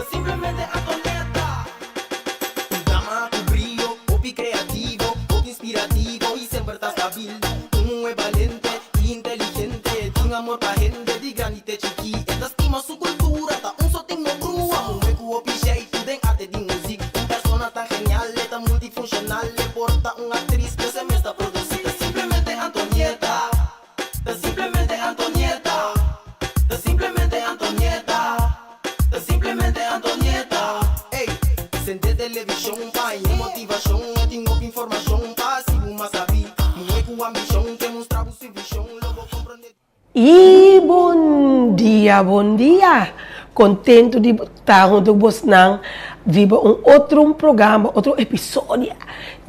Simplemente Antonieta. Un dama con brillo, popi creativo, popi inspirativo y siempre está stabil. Un es valente y inteligente, tiene amor pa' gente di granite chiquita. Esta estima su cultura, ta un sotingo grua. Un hueco opiche y den arte di música. Un persona tan genial, tan multifuncional, le porta una actriz que se me está producida. Simplemente Antonieta. Simplemente Antonieta. Simplemente Antonieta. Simplemente Antonieta. Ey, sente televisão, pai, motivação, tenho informação, passivo, mas sabe, não é com ambição, que mostrava sua visão, logo compreender. E bom dia! Contento de estar junto com vocês de outro programa, outro episódio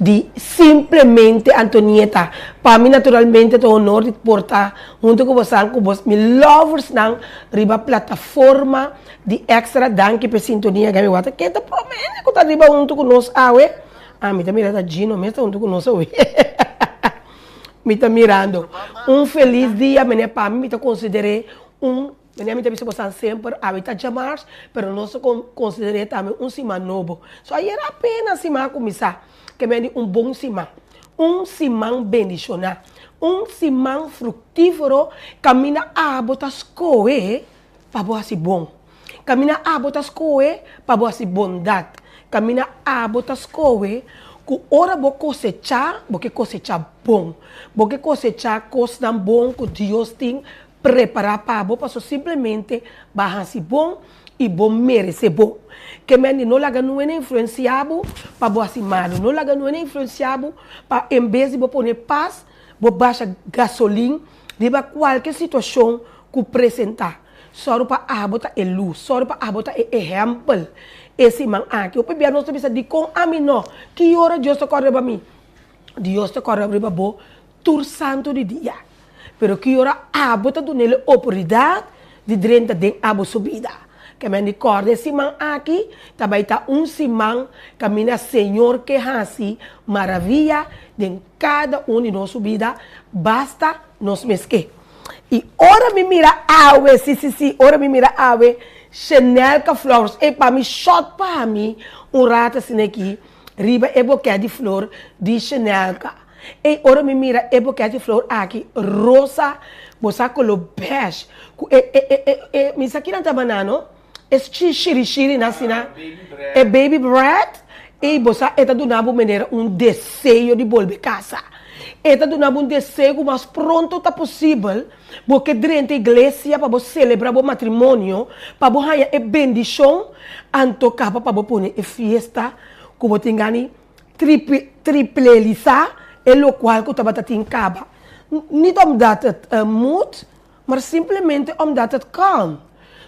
de Simplesmente Antonieta. Para mim, naturalmente, é um honor de portar junto com vocês, meus lovers, na plataforma de Extra Danke por sintonia. Que me que te promete que está junto conosco, me está mirando, Gino, me está junto conosco, me está mirando. Um feliz dia, para mim, me considerei me está sempre a chamar, mas nós considerei também cima novo. Só aí era apenas cima começar, que me bom cima, cima bendicional, cima frutífero, caminha a botas coe para boa se bom, caminha a botas coe para boa se bondade, caminha a botas coe que ora vou cosechar, porque cosechar bom, porque cosechar coisa bom que Deus tem preparar para bom, para simplesmente barrar-se bom e bom merecer bom. Que meni não laga não é influenciado para boa se mal, não laga não é influenciado para em vez de pôr paz, vou baixar gasolina, de qualquer situação que apresentar. Só para abotar é luz, só para abotar é exemplo. Esse man aqui, o primeiro nós temos de com a mim não, que hora Deus te corre para mim, Deus te corre para bom, tur santo de dia. Pero que ora abota do nele oportunidade de drenta de abo subida. Que me recorde esse man aqui, também está simão caminha Senhor que assim maravilha de cada de nós subida, basta nos mesque. E ora me mira awe, sim, ora me mira awe, Chanel que flores, e para mim shot para mim, rata assim aqui, riba e boquete de flor de Chanel que e ora me mira e boquete de flor aqui rosa, bosa color beige, me aqui não tá banana, este xiri nascina, é baby bread, e bosa eta do nabo maneira desejo de volver casa, eta do nabo desejo mais pronto tá possível, porque dentro da igreja para você celebrar o matrimônio, para você ganhar a bendição, antocar para você pôr a festa, como tem ganho triplelizar é o qual que estava em caba. Niet omdat het moet, maar simplesmente omdat het kan.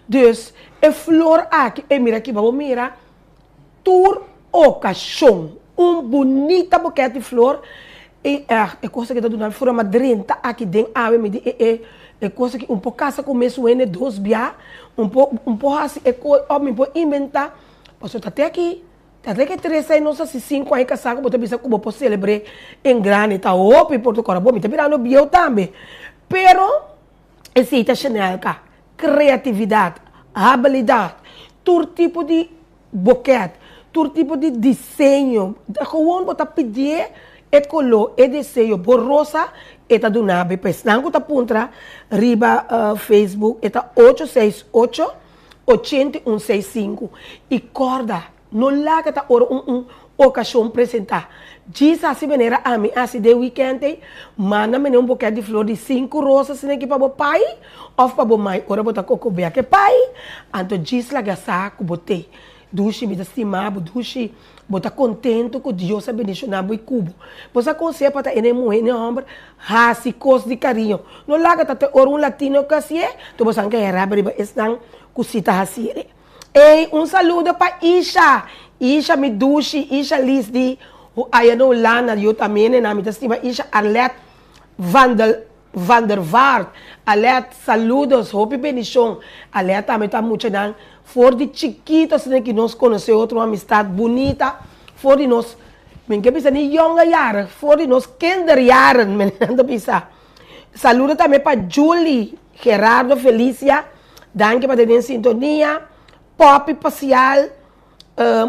Dus, a flor aqui, mira aqui, vamos mirar, tur ocasião, bonita buquete de flor, e é coisa que está dando fora madrenta aqui dentro, é coisa que pouco casa começa a dos bia, pouco assim, homem pode inventar, posso estar até aqui. Até que 3 anos, assim, 5 anos casado, eu pensei como posso celebrar em grande, tá? Opa, em Portugal, bom, me tá virando bio também. Pero, existe a Chanel, criatividade, habilidade, todo tipo de boquete, todo tipo de desenho. Gewoon, botar pedir, e color, e desenho, borrosa, e tá do nave, pois não, que tá puntra, riba Facebook, e tá 868-8165, e corda. Não lá que está ocasião apresentar. Diz assim maneira a mim, assim de weekend, manda-me buquete de flor de 5 rosas aqui para o pai, ou para o mãe, ora botar coco bem que pai, então diz lá que saco botei, duche me estimado, duche botar contente com Deus abençoado e cubo. Você consegue para ter mulher, homem, raça, coisa de carinho. Não lá que está latino que assim é, tu você quer errar, estão cosita assim. Ei, saludo para Isha me duche, Isha Lisdi, aí no Lana, eu também, na minha estima, Isha Arlette van der Vaart, Arlette, saludos, hope bendição, Arlette também está muito bem, for de chiquitos, que nós conhecemos outra amistade bonita, for de nós, que pensa de jonge jaren, for de nós kinderjaren, menendo pensa. Saludo também para Julie, Gerardo, Felicia, danke para ter sintonia. Pop Pacial,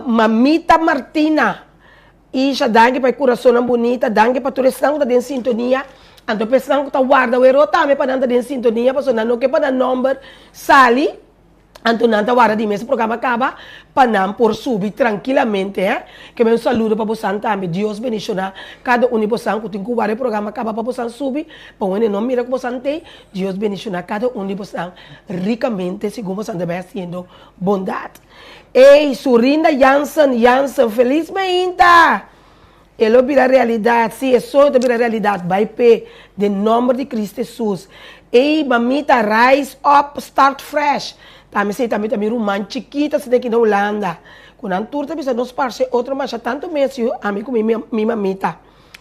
Mamita Martina. E já danke para coração bonita, danke para todos que estão em sintonia. Então, pessoal que está guardando o euro também para estar em sintonia, para não que para número Sali. Então, não está guardando esse programa acaba para não por subir tranquilamente, Que me saludo para você também. Deus bendicionar cada um de vocês que tem que guardar o programa acaba para você subir. Para o nome mira que você tem, Deus bendicionar cada um de vocês ricamente, segundo você deve fazendo bondade. Ei, Surinda Jansen, felizmente. Ele vira realidade, se é só vira realidade, vai per de nome de Cristo Jesus. Ei, mamita, rise up, start fresh. Também sei, também rumã chiquita, se daqui na Holanda. Quando a turta bisa nos parce outro mas tanto mesmo, amigo minha mamita.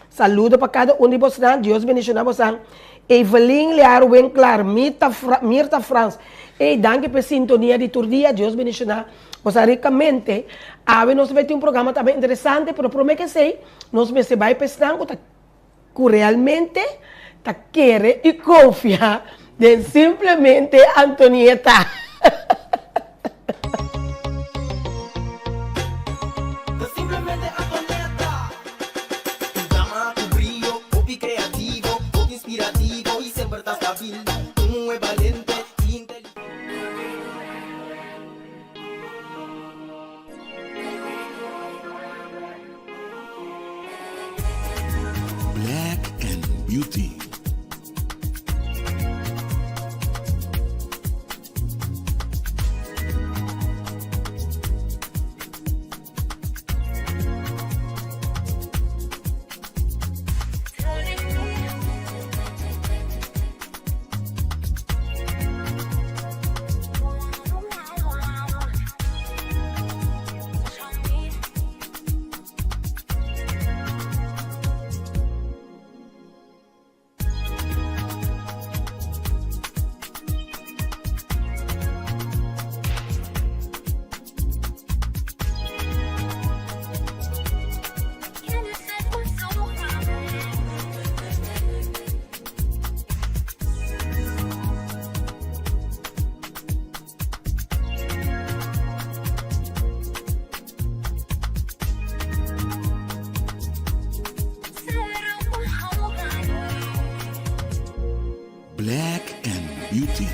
Saludo para cada um de vocês, Deus bendicionar vocês. Evelyn Lear Winkler, Mirta France. Ei, danke pela sintonia de turdia, Deus bendicionar. Você ricamente, nós vamos ter programa também interessante, mas prometo que sei, nós vamos vai pensando que realmente quer e confia de simplesmente Antonieta. Simplemente Antonieta. Tu drama, tu brillo, copy creativo, copy inspirativo y siempre estás stabil. Tú es valiente y inteligente. Black and Beauty. Black and Beauty.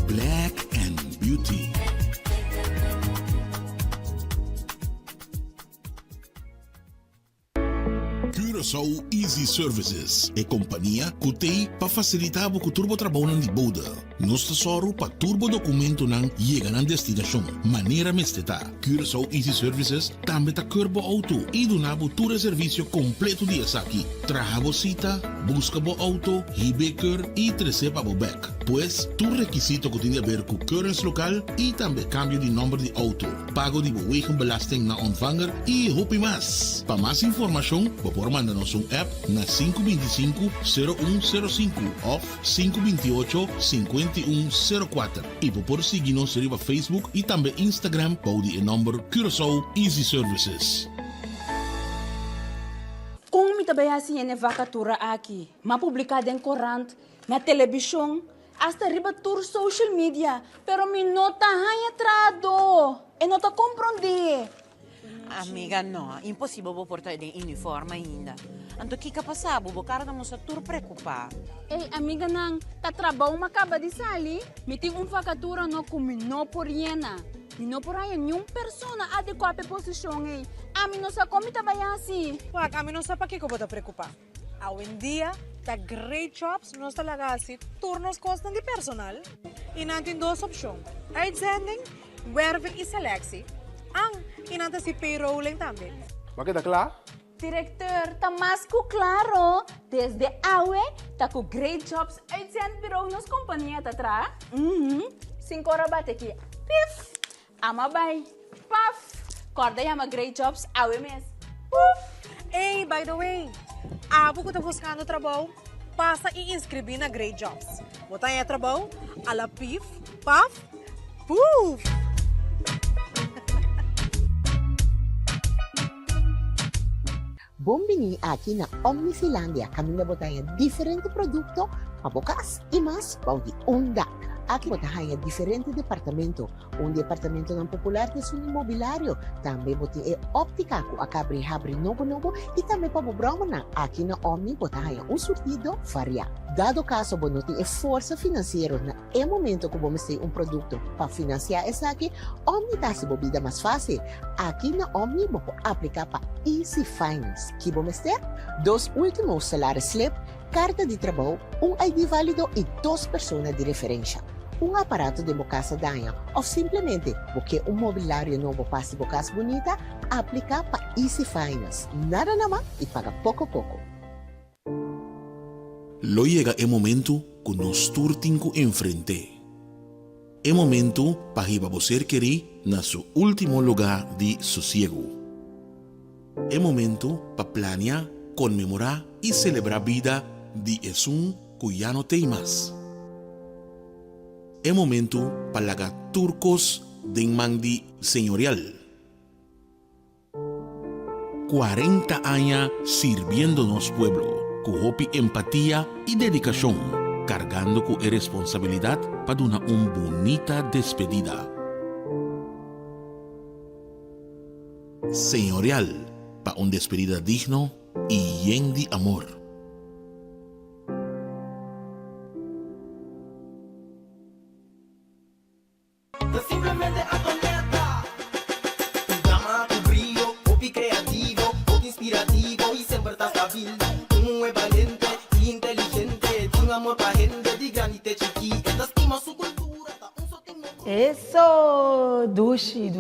Black and Beauty. Curaçao Easy Services é companhia que tem para facilitar o turbo trabalho de boda. Nós tesoro para turbo documento não chega na destinação. Maneira mesteta. Curaçao Easy Services também tá curbo auto e do nabo todo serviço completo de aqui. Traga cita, busca bo auto, hibeker e receba bo back. Pois, tu requisito que tem a ver com currency local e também cambio de número de auto. Pago de belasting na ontvanger e hopi mais. Para mais informação, por mandar-nos um app na 525-0105 ou 528-5104. E por seguir-nos no Facebook e também Instagram para o número Curaçao Easy Services. Kung mi tabay assim na vacatura aqui, mapublicada em corante, na televisão, hasta riba tour social media, pero mi nota hay entrado, e nota compreende. Amiga, no, impossível vou portar de uniforme ainda. Anto que passar, vou cara da moça tur preocupar. Ei, amiga nang, ta trabalho macaba de sali, mi tem vacatura no kumi no por yena. E não por aí nenhuma pessoa adequada à posição aí. A mim não sabe como tabay assim. Wag, a mim não sabe para que eu vou te preocupar. Hoje em dia, tá great jobs, nós talaga assim, turnos costam de personal. E não tem duas opções. Uitzending, werving e selectie. Ang, e não tem si payrolling também. Bakit akla? Diretor, tá mais que claro. Desde awe, tá com great jobs uitzend bureau nos companhia tá tra. 5 horas bate aqui. Pif! Ama bay. Paf! Corda yama great jobs awe mes. Hey, by the way, abo ko tá buscando trabalho. passa e inscrever na Great Jobs. Botar em trabalho, ala pif, paf, puf! Bombini aqui na Omnisilândia, kami na botaya diferente produto, pabukas e mas paudi unda. Aqui botaya diferente departamento. Departamento ng popular de sun imobiliário. Também boti óptica ko akabri-habri novo e também pabubroma na aqui na Omni botaya surtido varia. Dado caso bonoti força financeiro na momento que vamos ter produto para financiar essa aqui, Omni tá se bobida mais fácil. Aqui na Omni vou aplicar para Easy Finance. Que vamos ter 2 últimos salários slip, carta de trabalho, ID válido e 2 pessoas de referência. Aparato de casa danha ou simplesmente porque mobiliário novo passe casa bonita, aplica para Easy Finance. Nada naman e paga pouco. Lo llega el momento que nos turtin ku enfrente. El momento para que você querer na su último lugar de sosiego. El momento para planear, conmemorar y celebrar vida de esun que ya no tem más. El momento para lagar turcos de mandi señorial. 40 años sirviéndonos pueblo, con hopi empatía y dedicación, cargando con responsabilidad para una bonita despedida. Señorial, para una despedida digno y lleno de amor. Simplemente Antonieta. Tu drama, tu brillo, hobby creativo, hobby inspirativo y siempre estás stabil. Tu es valiente y inteligente, tiene amor para gente de granite chiquita, estima su cultura, un sotimmo. Isso! Dushi,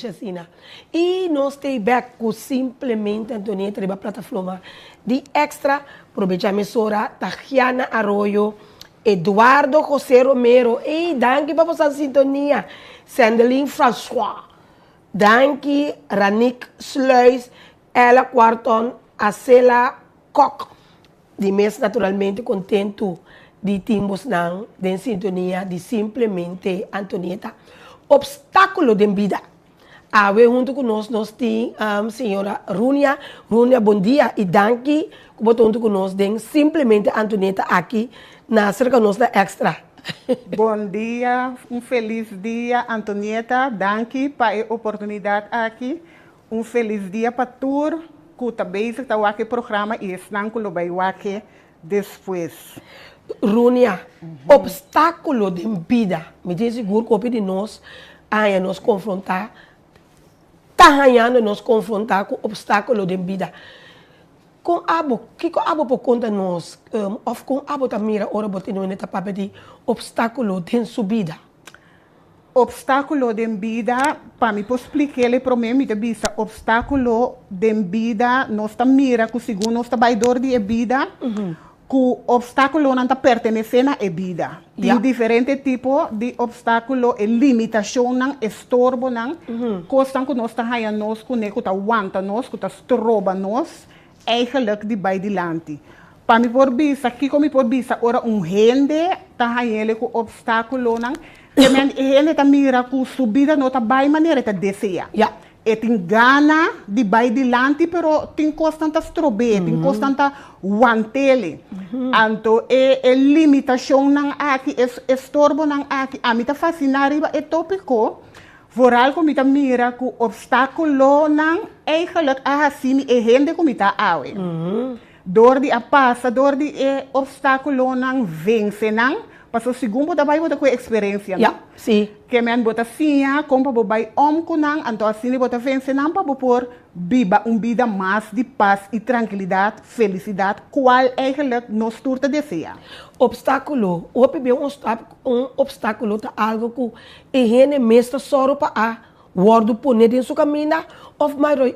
Assina. E nós temos back com simplesmente Antonieta da plataforma de extra, aproveita a emissora Tatiana Arroyo, Eduardo José Romero, e danke para vossa sintonia, Sandelin François, danke Ranik Sluis, Ella Quarton, Acela Koch, de mês naturalmente contento de timbos não, de sintonia de simplesmente Antonieta. Obstáculo de vida. Awe junto conosco nós temos senhora Runia, bom dia e danke que botou junto conosco de simplesmente Antonieta aqui na cerca nossa extra. Bom dia, feliz dia, Antonieta. Danke para a oportunidade aqui. Feliz dia para tour que também está o programa e estão com o aqui depois. Runia, obstáculo de vida. Me diz seguro que de nós nos confrontar, nos confrontar com obstáculo de vida. Com abo, que com abo por conta nós, of com abo tamira ora botino neta papel de obstáculo de subida. Obstáculo de vida, para me explicar para mim, me vista obstáculo de vida, nós mira que segundo nós baidor de vida, que obstáculo não pertence à vida. Tem diferente tipo de obstáculo e limitação não estorbo não, coisa que nós tá nós que que tá aguanta nós, que tá estroba nós. Eigenlijk die bij die lanti. Para me por vista, kiko me por vista, ora rende, tá ele com obstáculo nang, que ele tá mira com subida não tá by maneira tá descer. E tem gana de by die lanti, pero tem constante strobe, tem constante wantele. Anto limitação nang aqui, estorbo nang aqui, a mim tá fascinado é tópico. Vooral kom je mira ku obstaculo nang eigenlijk ahasimi e hende kom je awe. Door die apasa, door die obstaculo nang vence nang, paso segundo dabai bota ku experiência. Sim. Que men bota sinha, kompa bobai ku nang, anto asini bota vence nang pa por biba vida mais de paz e tranquilidade, felicidade, qual eigenlijk nos turta deseja. Obstáculo, obstáculo tá algo que ele mesmo soro para a word poner em sua caminhada, ou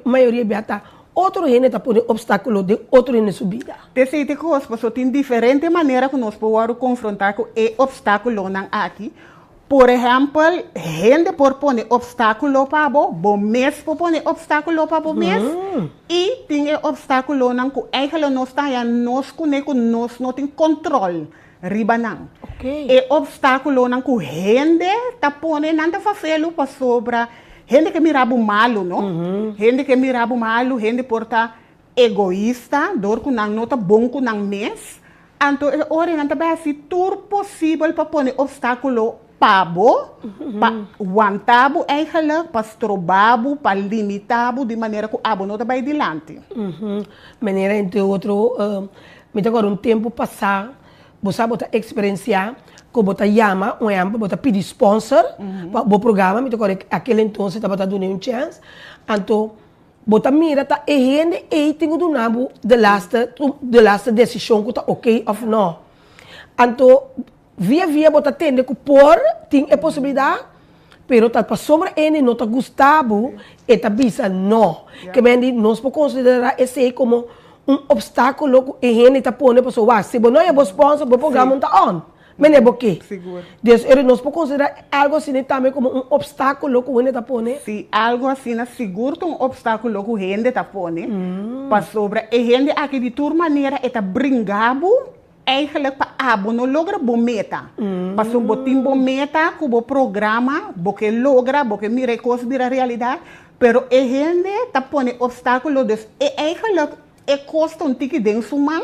maioria beata outro gente tá pondo obstáculo de outro gente subida. Desse tipo, tem diferente maneira que nós podemos confrontar com o obstáculo não aqui. Por exemplo, gente por poner obstáculo para bo mês por poner obstáculo para bo mês e tem obstáculo não que eigenlijk nós está nós conecto nós não tem controle riba não. Ok. E obstáculo não que gente tá poner não tá fazendo para sobra gente que mirabo malo, não? Gente que mirabo malo, gente porta egoísta, dor que não tá bom que não mês. Então, ora não tá bem assim tudo possível para poner obstáculo pabo, pa wantabo eigenlijk, pa strobabo, pa limitabo, de maneira que abo não vai adiante. Maneira entre outro, me agora um tempo passar, você bota experienciar, que bota chama, bota pedir sponsor, para o programa, me agora aquele então você tá bota dando um chance, então bota mira tá errando e tem o do nabo de last decisão que tá ok ou não. Então via bota tende que por tem a possibilidade, pero tá para sobre ele não tá gostado e tá bisa não. Que bem nós podemos considerar esse como um obstáculo que ele tá pondo para sua se não é bom sponsor, o programa não tá on. Mas é porque nós podemos considerar algo assim também como um obstáculo que ele tá pondo. Se algo assim seguro que um obstáculo que ele tá pondo para sobre e ele aqui de toda maneira é tá brincando eigenlijk pa abo no logra bo meta. Paso botim bo meta ku bo programa, bo que logra, bo que mire coisa vira realidade, pero e gente tá pone obstáculo des e eigenlijk e costa um tiki denso man,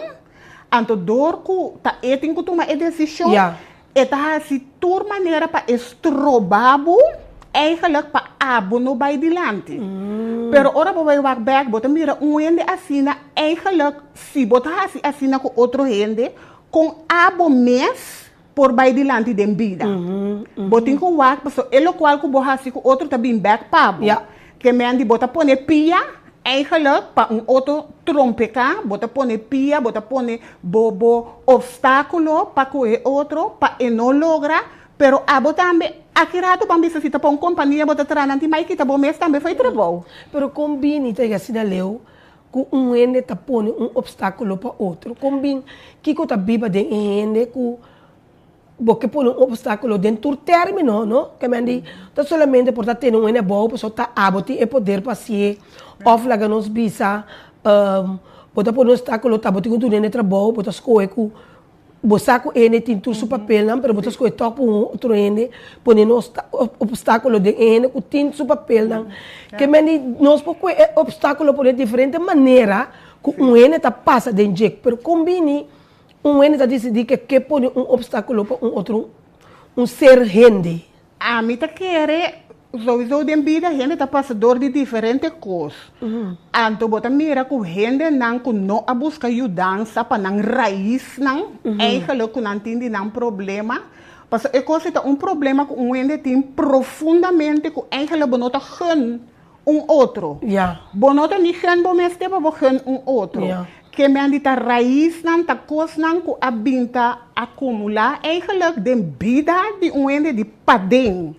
anto dor ku tá e tem que tomar a decisão. E tá assim tur maneira pa estrobabo eigenlijk pa abo no vai dilante. Pero ora bo vai back, bota mira ende assina eigenlijk si bota assina com outro ende com abo mês por vai dilante de vida. Botin com wak, so elo qual com bohasi com outro também back pabo. Que me andi bota pone pia eigenlijk pa outro trompeca, bota pone pia, bota pone bobo obstáculo pa com outro pa e não logra, pero abo também aqui rato para se tá para uma companhia bota trananti mais que tá bom mês também foi trabalho. Pero combine tá assim da leu com ende tá pone obstáculo para outro. Combine que tá biba de ende com porque põe obstáculo dentro do término, não? Que me andi tá solamente por tá tendo ende bom, pessoa tá aboti e poder passear, off laga nos bisa, bota pôr obstáculo tá boti com tudo ende trabalho, bota escolher com bosaco ene tem tudo papel não, pero botas coi topo outro ene, ponendo obstáculo de ene, com tem su papel não, que meni nós pouco obstáculo por diferente maneira, que ene tá passa de jeito, pero combine ene tá decidir que põe obstáculo para outro, ser rende. A mim tá querer sowieso de vida a gente tá passador de diferentes coisas. Então, bota mira que a gente não a busca ajudança para não raiz, não. Eigenlijk não tem nenhum problema. Porque é coisa problema que a gente tem profundamente que eigenlijk não tá outro. Bonota nem bom mas tem para outro. Que me andita raiz nan ta kos nan ku abinta acumular eigenlijk de vida de ende de padeng,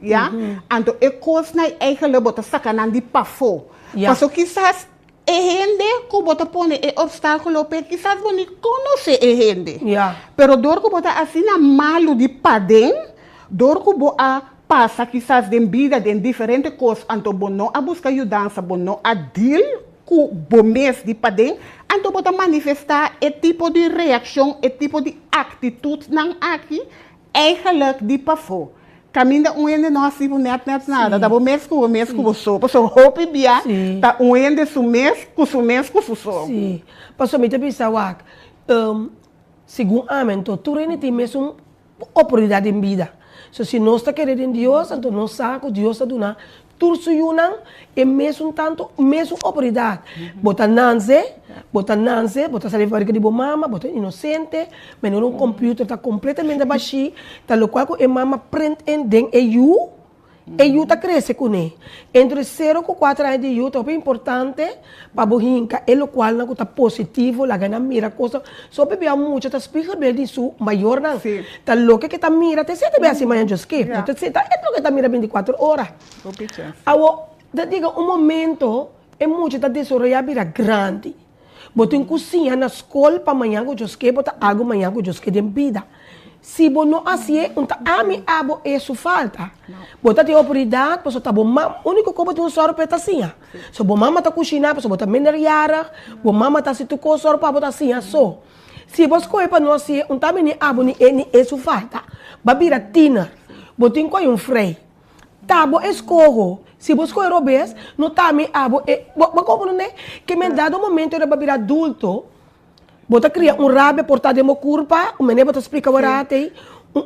Anto e kos na eigenlijk bota sakanan di pafo. Paso quizás e gente ku bota pone e obstáculo per quizás boni conoce e gente. Pero dor ku bota asina malo di padeng, dor ku bo a passa quizás de vida de diferente coisas, anto bono a busca ajudança, bono a deal ku bomes di padeng, anto bota manifestar e tipo de reação, e tipo de atitude nang aqui, eigenlijk di pafo. Caminha ende nós tipo net nada, da bomes ku sopa, so hope bia, tá ende sumes ku so. Sim. Passo me te pensar segundo amento, tu rene tem mesmo oportunidade em vida. So se nós está querendo em Deus, então nós saco Deus a donar turso yunang e mesmo tanto mesmo oportunidade. Bota nanze, bota saber fazer de mama, bota inocente, mas no computer está completamente baixo, tá lo qual que mama print em den e tá cresce com ele. Entre 0 e 4 anos de tá bem importante para bohinka, e lo qual não tá positivo, la gana mira coisa, só bebe muito, tá explica bem disso maior não. Tá louco que tá mira, te sente bem assim manhã de skip, te sente, é louco que tá mira 24 horas. Te diga momento, é muito tá desenvolver vira grande. Bota em cozinha na escola para manhã com os que bota água manhã com os que tem vida. Se você não assim, então a mim abo isso falta. Bota tem oportunidade, pessoa tá bom, único como tem um soro para assim. Se você mama tá cozinhar, pessoa bota meneriara, você mama tá se tu com soro para botar assim, só. Se você coe para nós assim, então mim abo ni isso falta. Babira tina, botin coi um frei. Tá bom escorro. Se você coe robes, não tá me abo, como não é? Que me dado momento era babira adulto. Bota cria rabe portado de uma curva, o menino bota explica agora tem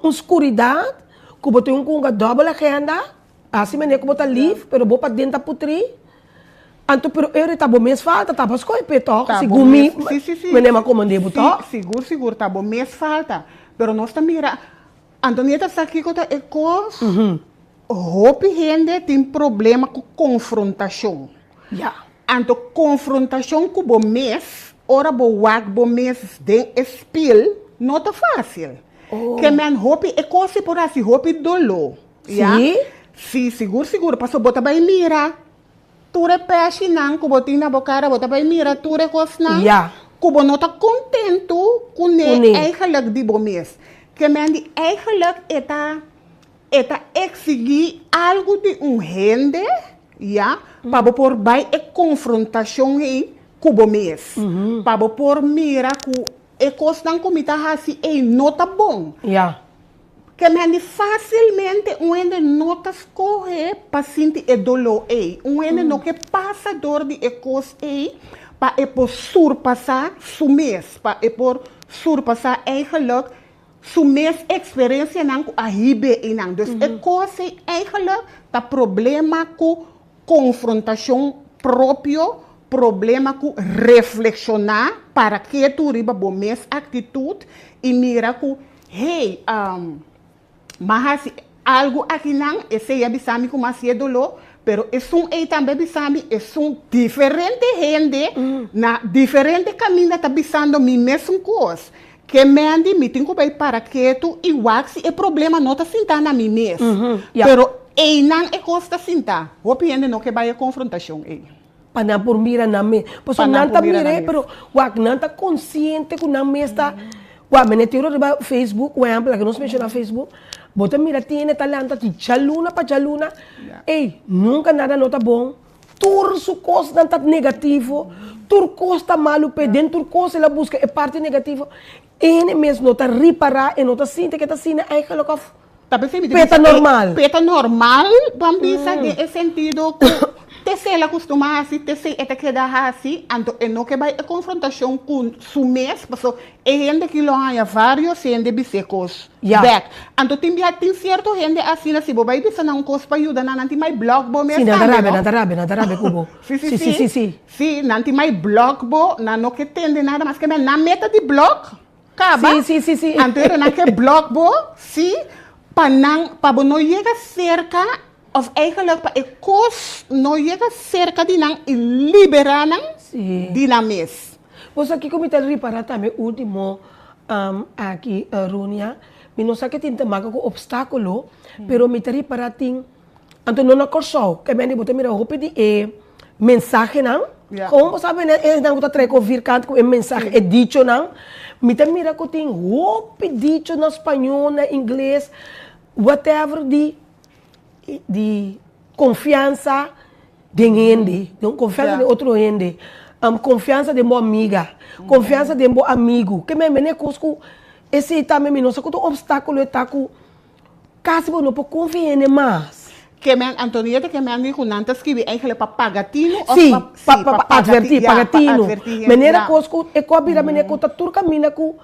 escuridade, que bota com double agenda, assim menino que bota livre, pero bota dentro da putri. Anto pero eu tá bom mês falta, tá pas coi peto, se gumi, menino comandei botar. Seguro, tá bom mês falta, pero nós tá mira, Antonieta está aqui com a ecos, roupa gente tem problema com confrontação. Anto confrontação com o mês, ora bo mês de espil, não tá fácil. Que men roupa é coisa por assim, roupa dolo. Sim, seguro, passou bota bem mira. Ture peixe não, que botinha na boca, bota bem mira, ture coisa não. Que não tá contento com o eigenlijk de bom mês. Que men die eigenlijk eta exigir algo de rende, para por bij a confrontação aí com o mês. Para por mira que é coisa que está assim e não tá bom. Que men facilmente rende não tá escorrer para sentir o dolor aí. Rende não que passa dor de coisa aí para por surpassar o mês, para por surpassar eigenlijk su mes experiência não a ribe e não. Dus é coisa eigenlijk tá problema com confrontação próprio, problema com reflexionar para que tu riba bom mes atitude e mira que hey, mas algo aqui não, esse é bisami com mais dolor, pero é também bisami, é diferente gente, na diferente caminho tá bisando mi mesmo coisa. Que me tenho que para que tu e wax é problema não tá sentar na mim mesmo. Pero ei não é costa sentar. O piende não que vai a confrontação ei. Para por mira na me. Pois não tá mire, pero wax não tá consciente que na mesa. Wa menetiro riba Facebook, o exemplo que nós menciona Facebook. Bota mira tiene talento de chaluna para chaluna. Ei, nunca nada não tá bom. Tur su coisa não tá negativo. Tur costa malu pe dentro coisa ela busca é parte negativa. Ele mesmo não está reparar e não está sentindo que está sentindo eigenlijk of peta normal. Peta normal, bambisa de sentido que te se ela costuma assim, te se eta que dá assim, então é não que vai a confrontação com su mês, porque é gente que lo há vários gente bisecos. Back. Então tem certo gente assim, se você vai dizer não coisa para ajudar, não tem mais blog bo mês. Sim, nada rabe cubo. Sim. Sim, não tem mais blog bo, não que tende nada mais que na meta de blog. Acaba. Sim. Então, naquele bloco, sim, para não chegar cerca, ou eigenlijk para cos não chega cerca de não e liberar não de na mês. Você aqui como está reparar também último aqui Runia, me não sabe que tem também com obstáculo, pero me está reparar tem, então não na corso, que me botar mira roupa de mensagem não, como você sabe né, não está treco vir canto com mensagem é dicho não. Mira que tem roupa dicho na espanhol, na inglês, whatever de confiança de gente, confiança de outro gente, confiança de uma amiga, confiança de um amigo, que me é coisa esse também não sei que o obstáculo está com caso não pode confiar mais. Que men Antonieta que men com não escreve eigenlijk para pagatino ou para advertir pagatino. Maneira coisa é cobra maneira que tá turca mina com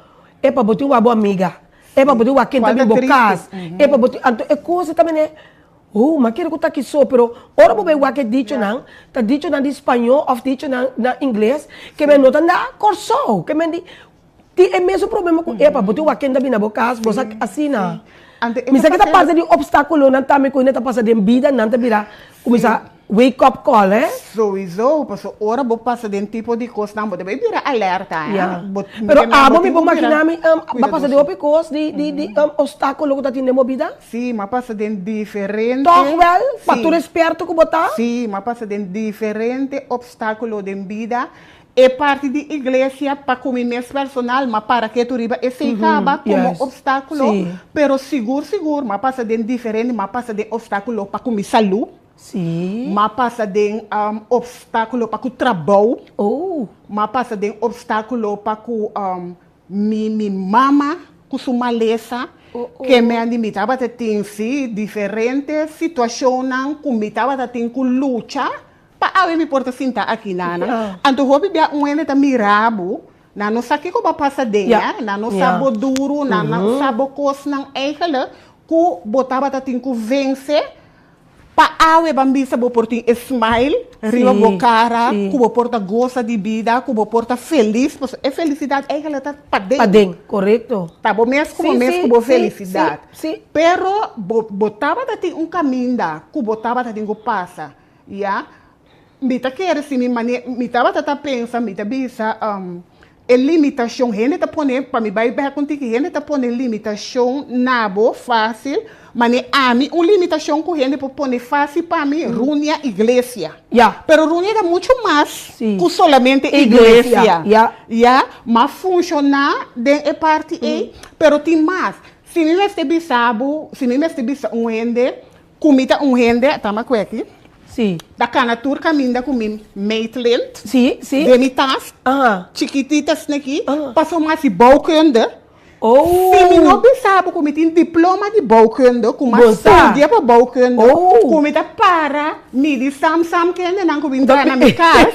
é para botar uma boa amiga, é para botar uma quem também bocas, é para botar é coisa também é mas quero que tá aqui só, pero ora vou ver o que dicho não, tá dicho na espanhol ou dicho na inglês, que men não tá na corso, que men di é mesmo problema com é para botar uma quem também na bocas, você assina. Misa kita passa de obstáculo, não tá me conhecendo, passa de vida, não tá vira, começa wake up call, Sowieso, paso ora bo passa de tipo de coisa, não pode vira alerta, Pero amo me vou imaginar me vai passar de outra coisa, de obstáculo que tá tendo na vida? Sim, mas passa de diferente. Toch wel, para tu esperto que botar? Sim, mas passa de diferente obstáculo de vida. é parte da igreja para comer mais personal, mas para que tu riba esse acaba como yes. obstáculo, Sim. pero seguro, mas passa de diferente, mas passa de obstáculo para comer saúde, Sim. mas passa de obstáculo para o trabalho, Oh. mas passa de obstáculo para mi mama com sua maleza, que me animava a ter diferentes situações, comitava a ter com luta, para eu me porta sentar aqui nana. Então hobby bia ene ta mirabo, na não sabe como passa dentro, na não sabe duro, na não sabe coisa não eigenlijk, que botava a ter com vence. Pa awe bambisa bo porta smile, riba bo cara, kubo porta goza de vida, kubo porta feliz, é felicidade é que ela tá para dentro. Para dentro, correto. Tá bom mesmo como mesmo kubo felicidade. Sim. Pero botava da tem caminho da, kubo botava da tem que passa, ya. Mita quer se me tava tá pensa, mita bisa é limitação, gente tá poner para me vai contigo, gente tá poner limitação nabo fácil. Mas a mim, uma limitação que a gente pode pôr fácil para mim, runia igreja. Pero runia é muito mais que solamente igreja. Mas funciona de parte pero tem mais. Se me meste bisabo, se me meste bisa ende, comida ende, tá mais aqui. Sim. Da canatur caminha com mim, Maitland. Sim. Demitas, chiquititas aqui, passou mais de bouquende. Oh. Se me não pensava como tem diploma de bouquende, como estudia para bouquende, como está para me de sam que ainda não como entrar na minha casa.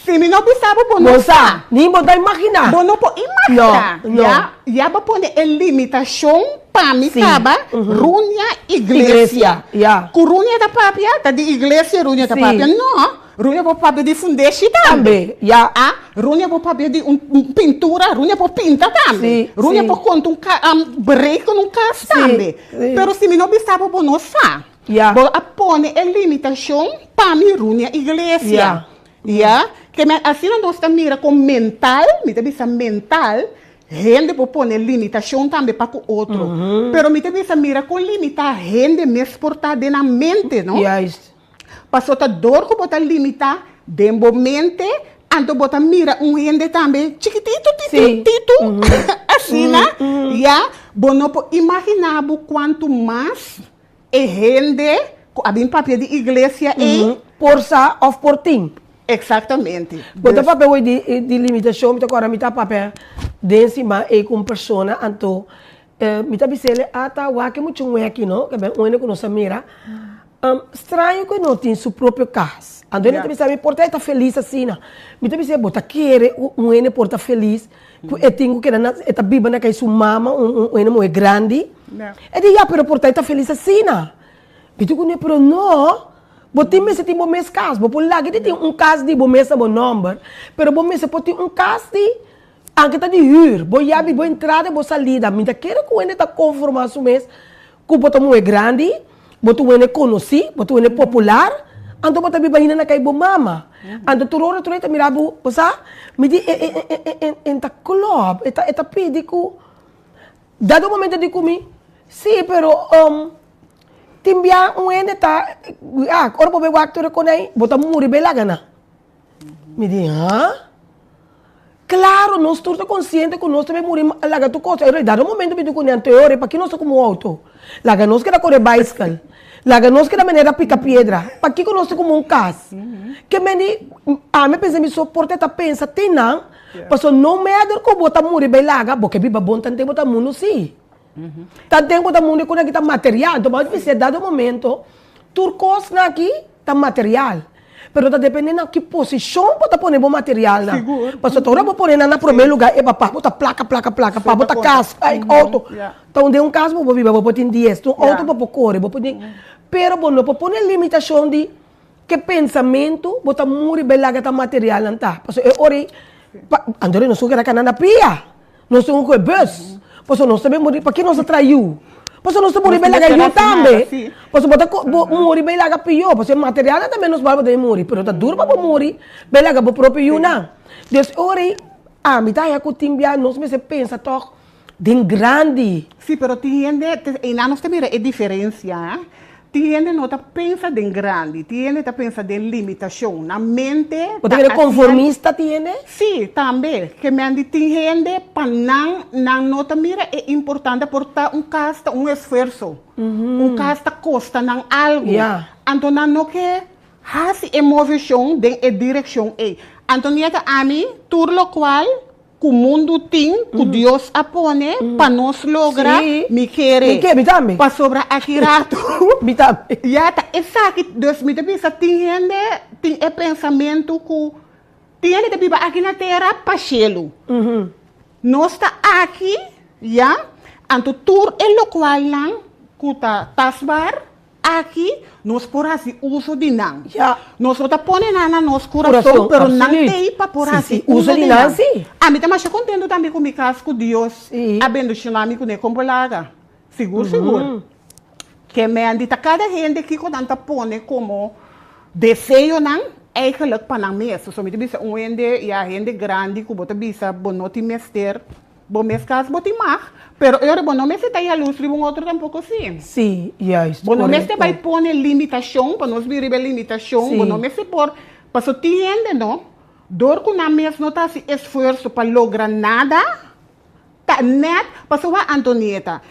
Se me não pensava por não sabe, nem pode imaginar. Bom não pode imaginar. Não. Já para pôr a limitação para mim acaba runia igreja. Com runia da papia, tá de igreja runia da papia, não. Runia para papel de fundeixe também. Runia para papel de pintura, runia para pinta também. Runia para contar break num caso também. Pero se me não pensava por não sabe, vou pôr a limitação para mim runia igreja. Que assim nós estamos mira com mental, me pensa mental. Gente pode pôr limitação também para o outro. Pero me pensa mira com limitar gente me exportar na mente, não? Passou a dor que bota limitar, dembo mente, ando bota mira gente também, chiquitito, assim, né? Bom, não pode imaginar quanto mais gente, a bem papel de igreja Porça of portim. Exatamente. Bota papel de limitação, me agora me tá papel de cima e com persona, então me tá bisele ata wa que muito aqui, não? Que bem, que não se mira. Estranho que não tem seu próprio caso. Então, ele também porta está feliz assim, não. Me também sabe, bota querer ene porta feliz. Eu tenho que está viva na sua mama, ene muito grande. E diz, pero porta está feliz assim, não. Me digo, pero não. Botem me se tem bom mês caso, por lá que tem caso de bom mês bom número, pero bom mês pode ter caso de anche tá de huur, bom yabi, bom entrada, bom salida. Me quero que ene está conformado com mês, que bota muito grande. Boto ene conheci, boto ene popular, ando bota biba hina na kay bo mama. Ando turora tureta mirabu, posa, me di enta club, eta pidi ku. Dado momento di kumi, sì, pero timbia ene ta ora po be waktu rekonai, bota muri belaga na. Me di, Claro, nós estamos conscientes que nós também morremos lá tu coisa. Eu dado momento me digo nem teoria, para que nós como auto. Lá nós que correr bicycle. Lá nós que maneira pica pedra. Para que nós como caso. Que me pensa me suporta esta pensa tem não. Porque não me ador que bota morrer bem lá, porque biba bom tanto bota mundo sim. Tanto bota mundo com aqui tá material, então pode ser dado momento turcos na aqui tá material. Pero tá dependendo de que posição pode pôr bom material lá. Porque tu pode pôr na primeiro lugar e para botar placa, para botar casa, auto. Então de caso vou viver, vou botar 10, auto vou correr, vou poder. Pero bom, não pode pôr limitação de que pensamento botar muri belaga tá material não tá. Porque eu ori, andore não sou que era canana pia, não sou que bus. Porque nós também muri, para que nós atraiu. Porque nós morrer bem lá eu também. Porque bota morrer bem lá pior, porque material também nos vai de morrer, pero tá duro para morrer bem lá para próprio eu não. Deus ore, me tá aí com timbia, nós me se pensa toque de grande. Sim, pero tem gente, e nós também é diferença. tiene no ta pensa den grande, tiene ta pensa den limitação. Na mente... Você é conformista, tiene? Sim, também. Que me andi gente para não nota mira é importante portar casta, esforço. Casta costa não algo. Yeah. Então não que hasi emoção den e direção é. Antonieta ami tur lo qual que o mundo tem, que Deus apone para nós lograr me querer. Me também. Para sobrar aqui rato. Me também. Ja, tá exato. Deus me pensa tem gente tem pensamento que tem gente que vive aqui na terra para chelo. Nós está aqui, já, então tur é o qual não que tá tasbar aqui nós por assim uso de não. Yeah. Nós não tá pondo nada no nosso coração, pero não tem para por assim uso de não. A mim também estou contente também com o caso com Deus, abençoando com ele como laga. Seguro. Que me andita cada gente que quando tá pondo como desejo não eigenlijk para não mesmo. So me bisa gente grande que bota bisa bonoti mester, bom mes caso boti mar. Pero eu não me sei aí a luz, um outro tampouco sim. Sim, yes. Bom, não me sei vai pôr limitação, para nós vir limitação, bom, não me sei por, para só entender, não? Dor que na mesma não tá se esforço para lograr nada, tá net, para só a Antonieta.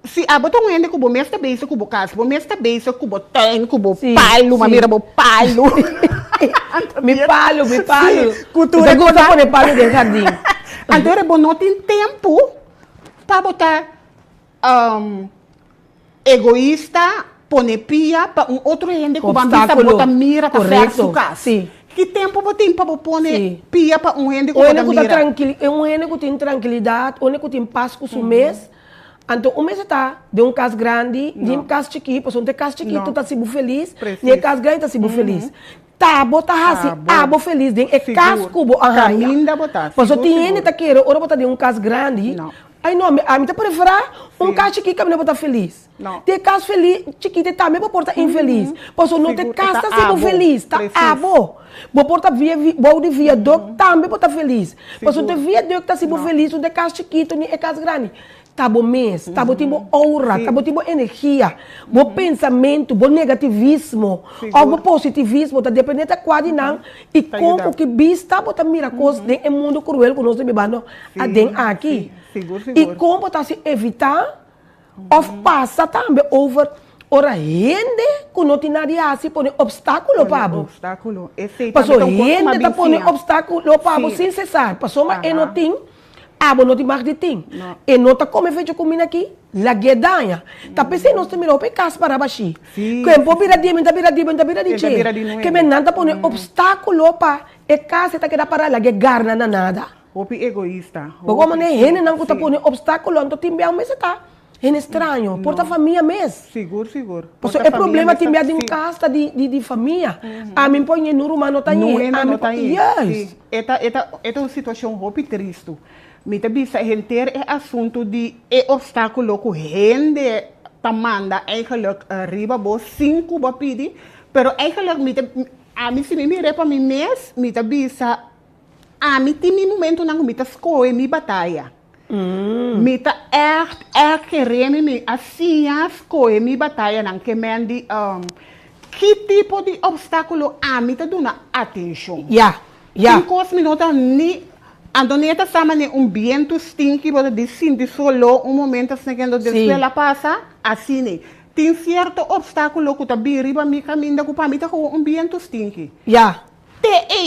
Se a botar gente que o mês tá bem, que o caso, o mês tá bem, que o tem, que o palo, uma mira o palo. Me palo. Cultura que você pode palo de jardim. Então é bom não tem tempo para botar egoísta, ponepia para outro gente que vai botar mira para fazer sua casa. Sim. Que tempo você tem para pôr pia para gente que bota mira? É gente que tem tranquilidade, que tem paz com o mês. Então, o mês está de caso grande, de caso chiquito, porque um caso chiquito tu está sendo feliz, de caso grande está sendo feliz. Tá, bota assim, feliz, de caso cubo, ainda botar. Porque tem gente que quer, ora botar de caso grande. Aí não, a mim tá preferir caso chiquito que a mim botar feliz. Tem caso feliz, chiquito também vou portar infeliz. Porque não tem caso tá sendo feliz, tá abo. Vou portar via dog também botar feliz. Porque tem via dog que tá sendo feliz, não tem caso chiquito nem caso grande. Tá bom mês, tá bom tipo aura, tá bom tipo energia, bom pensamento, bom negativismo, ou bom positivismo, tá dependendo da quadra não. E como que vista, bota mira coisas dentro do mundo cruel que nós vivemos aqui. E como tá se evitar, ou passa também over ora gente que não tem nada assim põe obstáculo para obstáculo. Passou gente tá põe obstáculo para sem cessar, passou mas não tem. Não tem mais de tem. E não está como feito comida aqui, la guedanha. Tá pensando nós também não pecas para baixi. Que é bom vira de que me nada põe obstáculo para e casa tá que dá para la guegarna na nada. Opi egoísta. Porque como nem gente não tá põe obstáculo, então tem bem mas tá. É estranho, porta família mesmo. Seguro. Porque é problema tem bem de casa de família. A mim põe no rumano tá aí. Não tá aí. Yes. Esta situação hopi triste. Mita bisa gente é assunto de obstáculo que gente tamanda eigenlijk arriba bo 5 ba pidi, pero eigenlijk a mim se me mire para mim mês, mita bisa a mim tem momento na mita escolhe mi batalha. Mita querer me assim escolhe mi batalha não que mendi que tipo de obstáculo a mita dona atenção. Yeah. 5 minutos ni Antonieta sama ne viento stinky, pero de solo momento que a escuela pasa, assim ne. Tem certo obstáculo que tá bem riba mi caminho que para mim tá com viento stinky.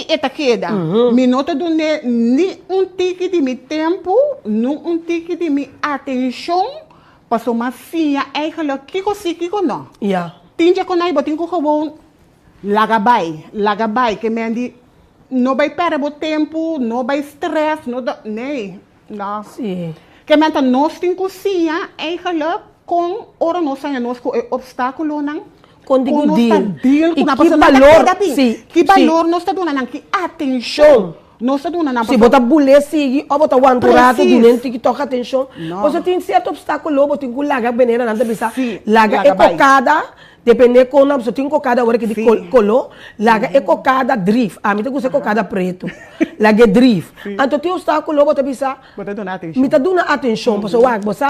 Eta queda. Minuto do ni tique de mi tempo, ni tique de mi atenção, passou uma cia, eigenlijk kiko não. Tinha com aí, botinho com lagabay, que me andi não vai perder tempo, não vai estresse, não. Sim. Que menta nós tem cozinha, eigenlijk com ora nós temos nós com obstáculo não. Com deal. E que valor nós está dando que atenção. Nós está dando se botar bulé sigue, ou botar wanturado dentro que toca atenção. Você tem certo obstáculo, você tem que largar beneira não bisa. Larga é cocada. Depende com a pessoa tem cocada agora que de color, laga é cocada drift. A mim tem que ser cocada preto. Laga é drift. Então tem obstáculo, você bisa. Me tá dando atenção, pessoal. Você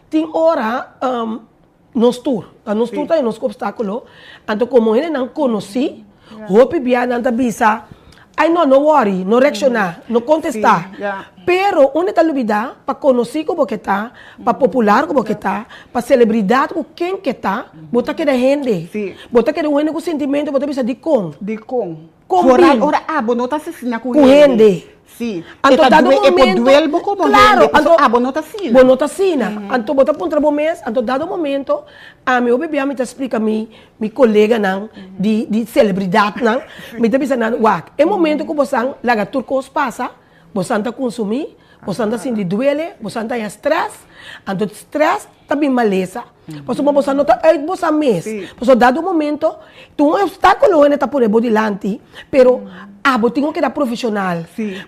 tem hora nos tour. Nos tour tayo nos obstáculo. Anto como ele não conheci, hope bia nanta bisa. Ay no worry, no reaccionar, no contestar. Pero une ta lubida para conhecer como que tá, para popular como que tá, para celebridade com quem que tá, bota que da gente. Bota que da gente com sentimento, bota bisa de com. De com. Combina. Ora abonota asesina com gente. Sim. Anto dado momento, claro, anto abonota sina. Bonota sina. Anto bota pontra bom mês, anto dado momento, a meu bebê me explica mi colega não de celebridade não, me tá pensando, wak, é momento que você laga turcos passa, você anda consumir, você anda assim de duele, você anda em stress, anto stress também maleza. Porque você não está aí você mesmo. Porque dado momento, tu um obstáculo ainda está por delante, pero você tem que dar profissional.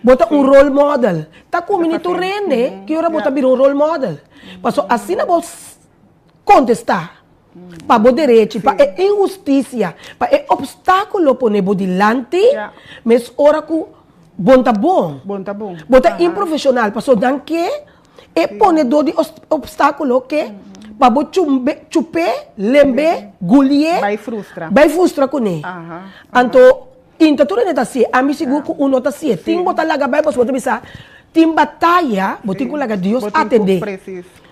Bota um role model. Tá com tu rende, que hora bota vir um role model. Porque assim não você contestar. Para o direito, para a injustiça, para o obstáculo por delante, mas hora que bom tá bom. Bota improfissional, porque dan que é pone do de obstáculo que para chupe, lembe, gulhe, vai frustrar com ele. Anto, inta tudo neta assim, a mim seguro que uno tá assim, tem botar laga vai para você pensar, tem batalha, botem com laga Deus atender.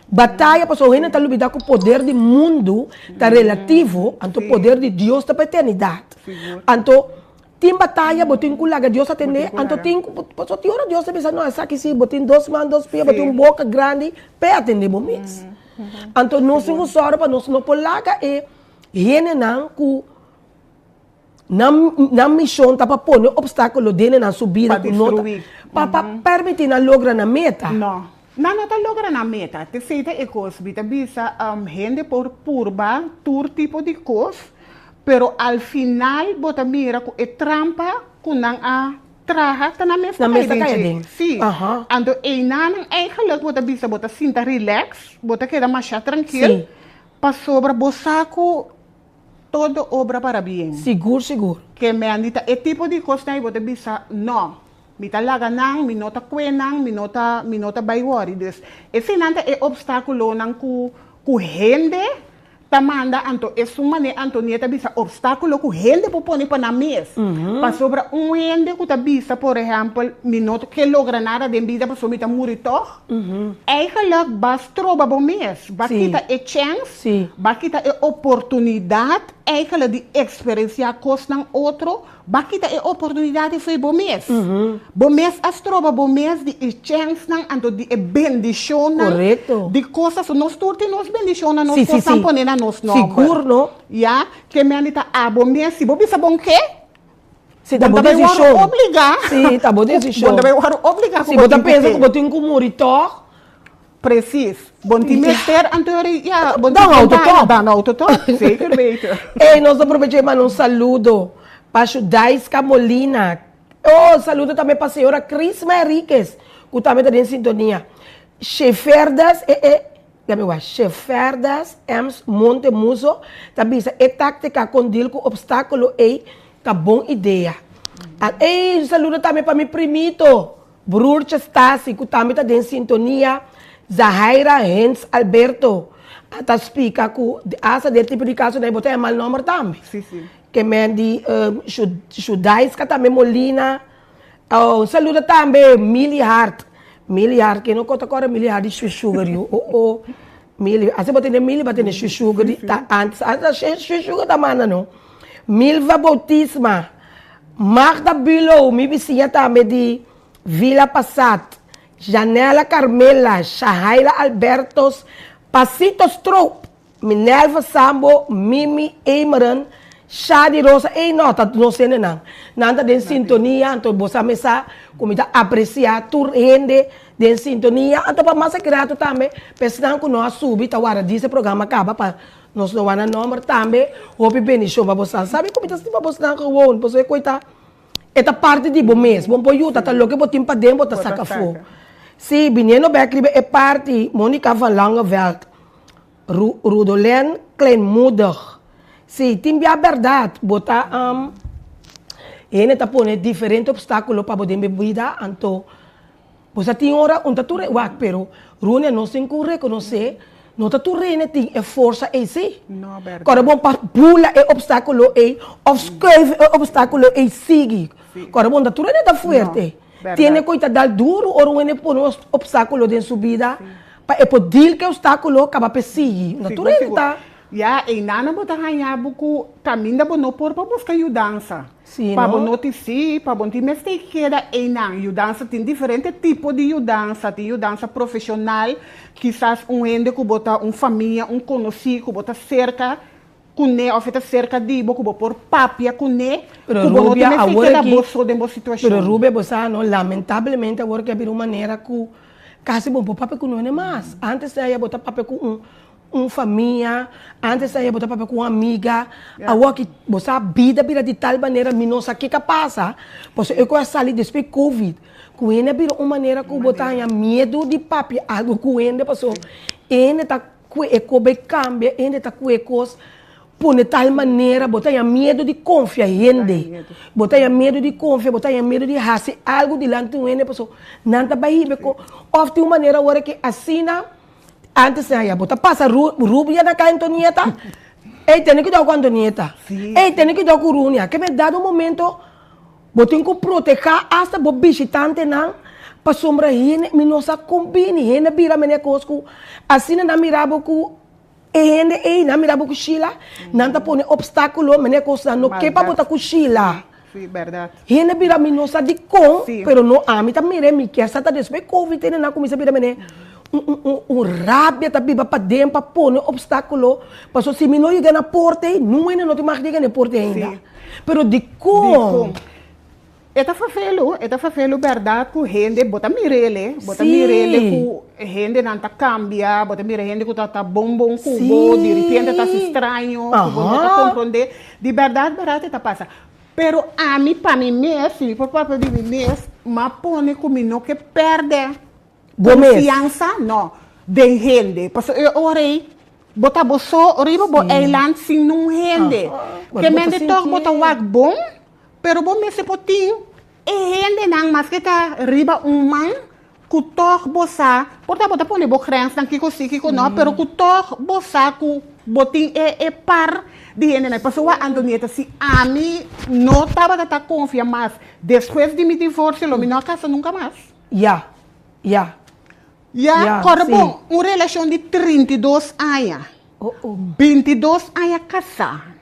Batalha para o reino tá lubida com o poder do mundo tá relativo, anto poder de Deus da eternidade. Anto tem batalha, botem com laga Deus atender, anto tem só tem hora Deus tá pensando, não, essa aqui sim, botem 2 mãos, 2 pés, botem boca grande para atender bom mês. Então, nós temos só para nós não polaga e rene não que na missão tá para pôr obstáculo dele na subida para destruir, para permitir na logra na meta. Não tá logra na meta. Te feita é coisa, bita bisa gente por purba, tur tipo de coisa, pero al final bota mira com é trampa com não a traha tá na mesa caia. Sim. Ando einaan eigenlijk bota bisa bota sinta relax, bota queda mais tranquilo. Para sobra bosaco todo obra para bem. Seguro. Que me andita é tipo de coisa aí bota bisa não. Mita laga nang, minota kwenang, minota baywori. Dus esse nanta é obstáculo nang ku gente tamanda anto esumane Antonieta bisa obstáculo ku gente popone pa na mes. Pa sobra gente ku tabisa, por exemplo, minuto que logra nada de vida pa somita murito. Eigenlijk bas troba bom mes. Bakita é chance, bakita é oportunidade, eigenlijk de experiência cos ng outro. Bakita é oportunidade foi bom mês. Bom mês as troba bom mês de chance nang anto de bendição nang. Correto. De coisas nós turti nos bendição nang nos coisas poner na nos nome. Seguro, no? Ya, que me anita bom mês se bobi sa bom que? Se tá bom decisão. Obrigar. Se tá bom decisão. Bom também obrigar. Se bota pensa que botin com murito. Precies. Bom time ter anterior, ja, bom dá um autotop. Zeker weten. Ei, nós aproveitamos um saludo para a Daisca Molina. Saludo também para a senhora Cris Henriquez, que também está em sintonia. Cheferdas, Cheferdas, Ems Monte Muso, também é tática com deal com obstáculo, tá bom ideia. Saludo também para meu primito, Brur Chastasi, que também está em sintonia. Zahaira Hens Alberto. Ata explica que essa de tipo de caso daí botar mal número também. Sim. Que men di Judais que também Molina. Saluda também Mili Hart, que não conta agora Mili Hart de sugar you. Mili, assim botar Mili botar de sugar tá antes sugar da mana não. Milva Bautisma, Magda Bilo, mi vizinha também de Vila Passat. Janela Carmela, Shahaira Albertos, Pasitos Troop, Minerva Sambo, Mimi Emeran, Shadi Rosa, nota, não sei não. Nada de sintonia, então você mesa, como está apreciar, tu rende de sintonia, então para mais grato também, pensando que nós subir, tá agora desse programa acaba para nós não vamos número também, hope bem show para você, sabe como está se para você não que você coita, esta parte de bom mês, bom poiuta, tá louco, botim para dentro, botar saca fogo. Sim, Binieno Bekribe é parte, Monica van Langeveld, Rudolen Kleinmoeder. Sim, tem a verdade, botar, ele está pondo diferentes obstáculos para poder bebida, então, você tem hora, tatura, pero, Rune não se reconhecer, Não tá tu reina tem é força é sim. Não, verdade. Agora bom para pula é obstáculo é obscreve é obstáculo é sigue. Agora bom tá tu reina tá forte. verdade. Tiene coita dar duro ou não é por um obstáculo de subida para é poder que obstáculo acaba perseguir. Na tu reina tá. Ya, e nana bota ganhar buku caminho da bono por para buscar ajudança. Sim, para não? bono para bono te meste queda e não ajudança tem diferente tipo de ajudança, tem ajudança profissional, quizás ende que bota família, conhecido que bota cerca cune oferta cerca de boco por papia cune, Pero que bono te Rubia, meste agora queda que- bosso de boa situação. Pero Rubia, você não, lamentavelmente agora que uma maneira que quase bom papel com não é mais. Antes eu ia botar papel com família, antes eu ia botar papel com uma amiga. Agora que você a vida vira de tal maneira, me não sabe o que passa. Porque eu quase saí depois do Covid. Com ele vira uma maneira que botar medo de papel, algo com ele passou. Ele está com o cambia, ele está com coisas. Por de tal maneira, botar medo de confiar em ele. Botar medo de confiar, botar medo de fazer algo delante de ele. Pessoal, nada vai ir. Ou de uma maneira agora que assina, antes aí, botar passa rubia na cara Antonieta. Ei, tem que dar com Antonieta. Ei, tem que dar com Runia. Que me dá um momento, botem que proteger hasta o visitante não. Para sombra ele, me não se combine. Ele vira a coisa. Assina na miraba com na miraba cochila, não tá pondo obstáculo, mas coisa não que para botar cochila. Sim, verdade. Ele vira minosa de com, Sim. pero não a mim tá mire me quer só tá depois covid tem na comissa vira mene rábia tá biba para dentro para pôr obstáculo, passou se me não chega na porta, não é não te mais chega na porta ainda. Sim. Pero de com Eta fafelo verdade que gente bota mirele Sim. que gente não tá cambia, bota mirele gente que tá bom cubo, de repente tá se estranho, que não tá compreender, de verdade tá passa. Pero a mim para mim mesmo, por parte de mim mesmo, mas põe comigo que perde confiança, não, de gente, porque eu orei bota boso, oriba bo island sin num rende. Que mende tok bota wag bom, pero bom mese potinho, e rende nang mas que tá riba man, ku tok bosa, porta bota pone bo crens nang kiko si kiko no, pero ku tok bosa ku botin e par de rende na pessoa Antonieta si a mim não tava tata confia mas depois de me divorciar, lo me não casa nunca mais. Ya. Ja, bom, uma relação de 32 anos. 22 anos casar.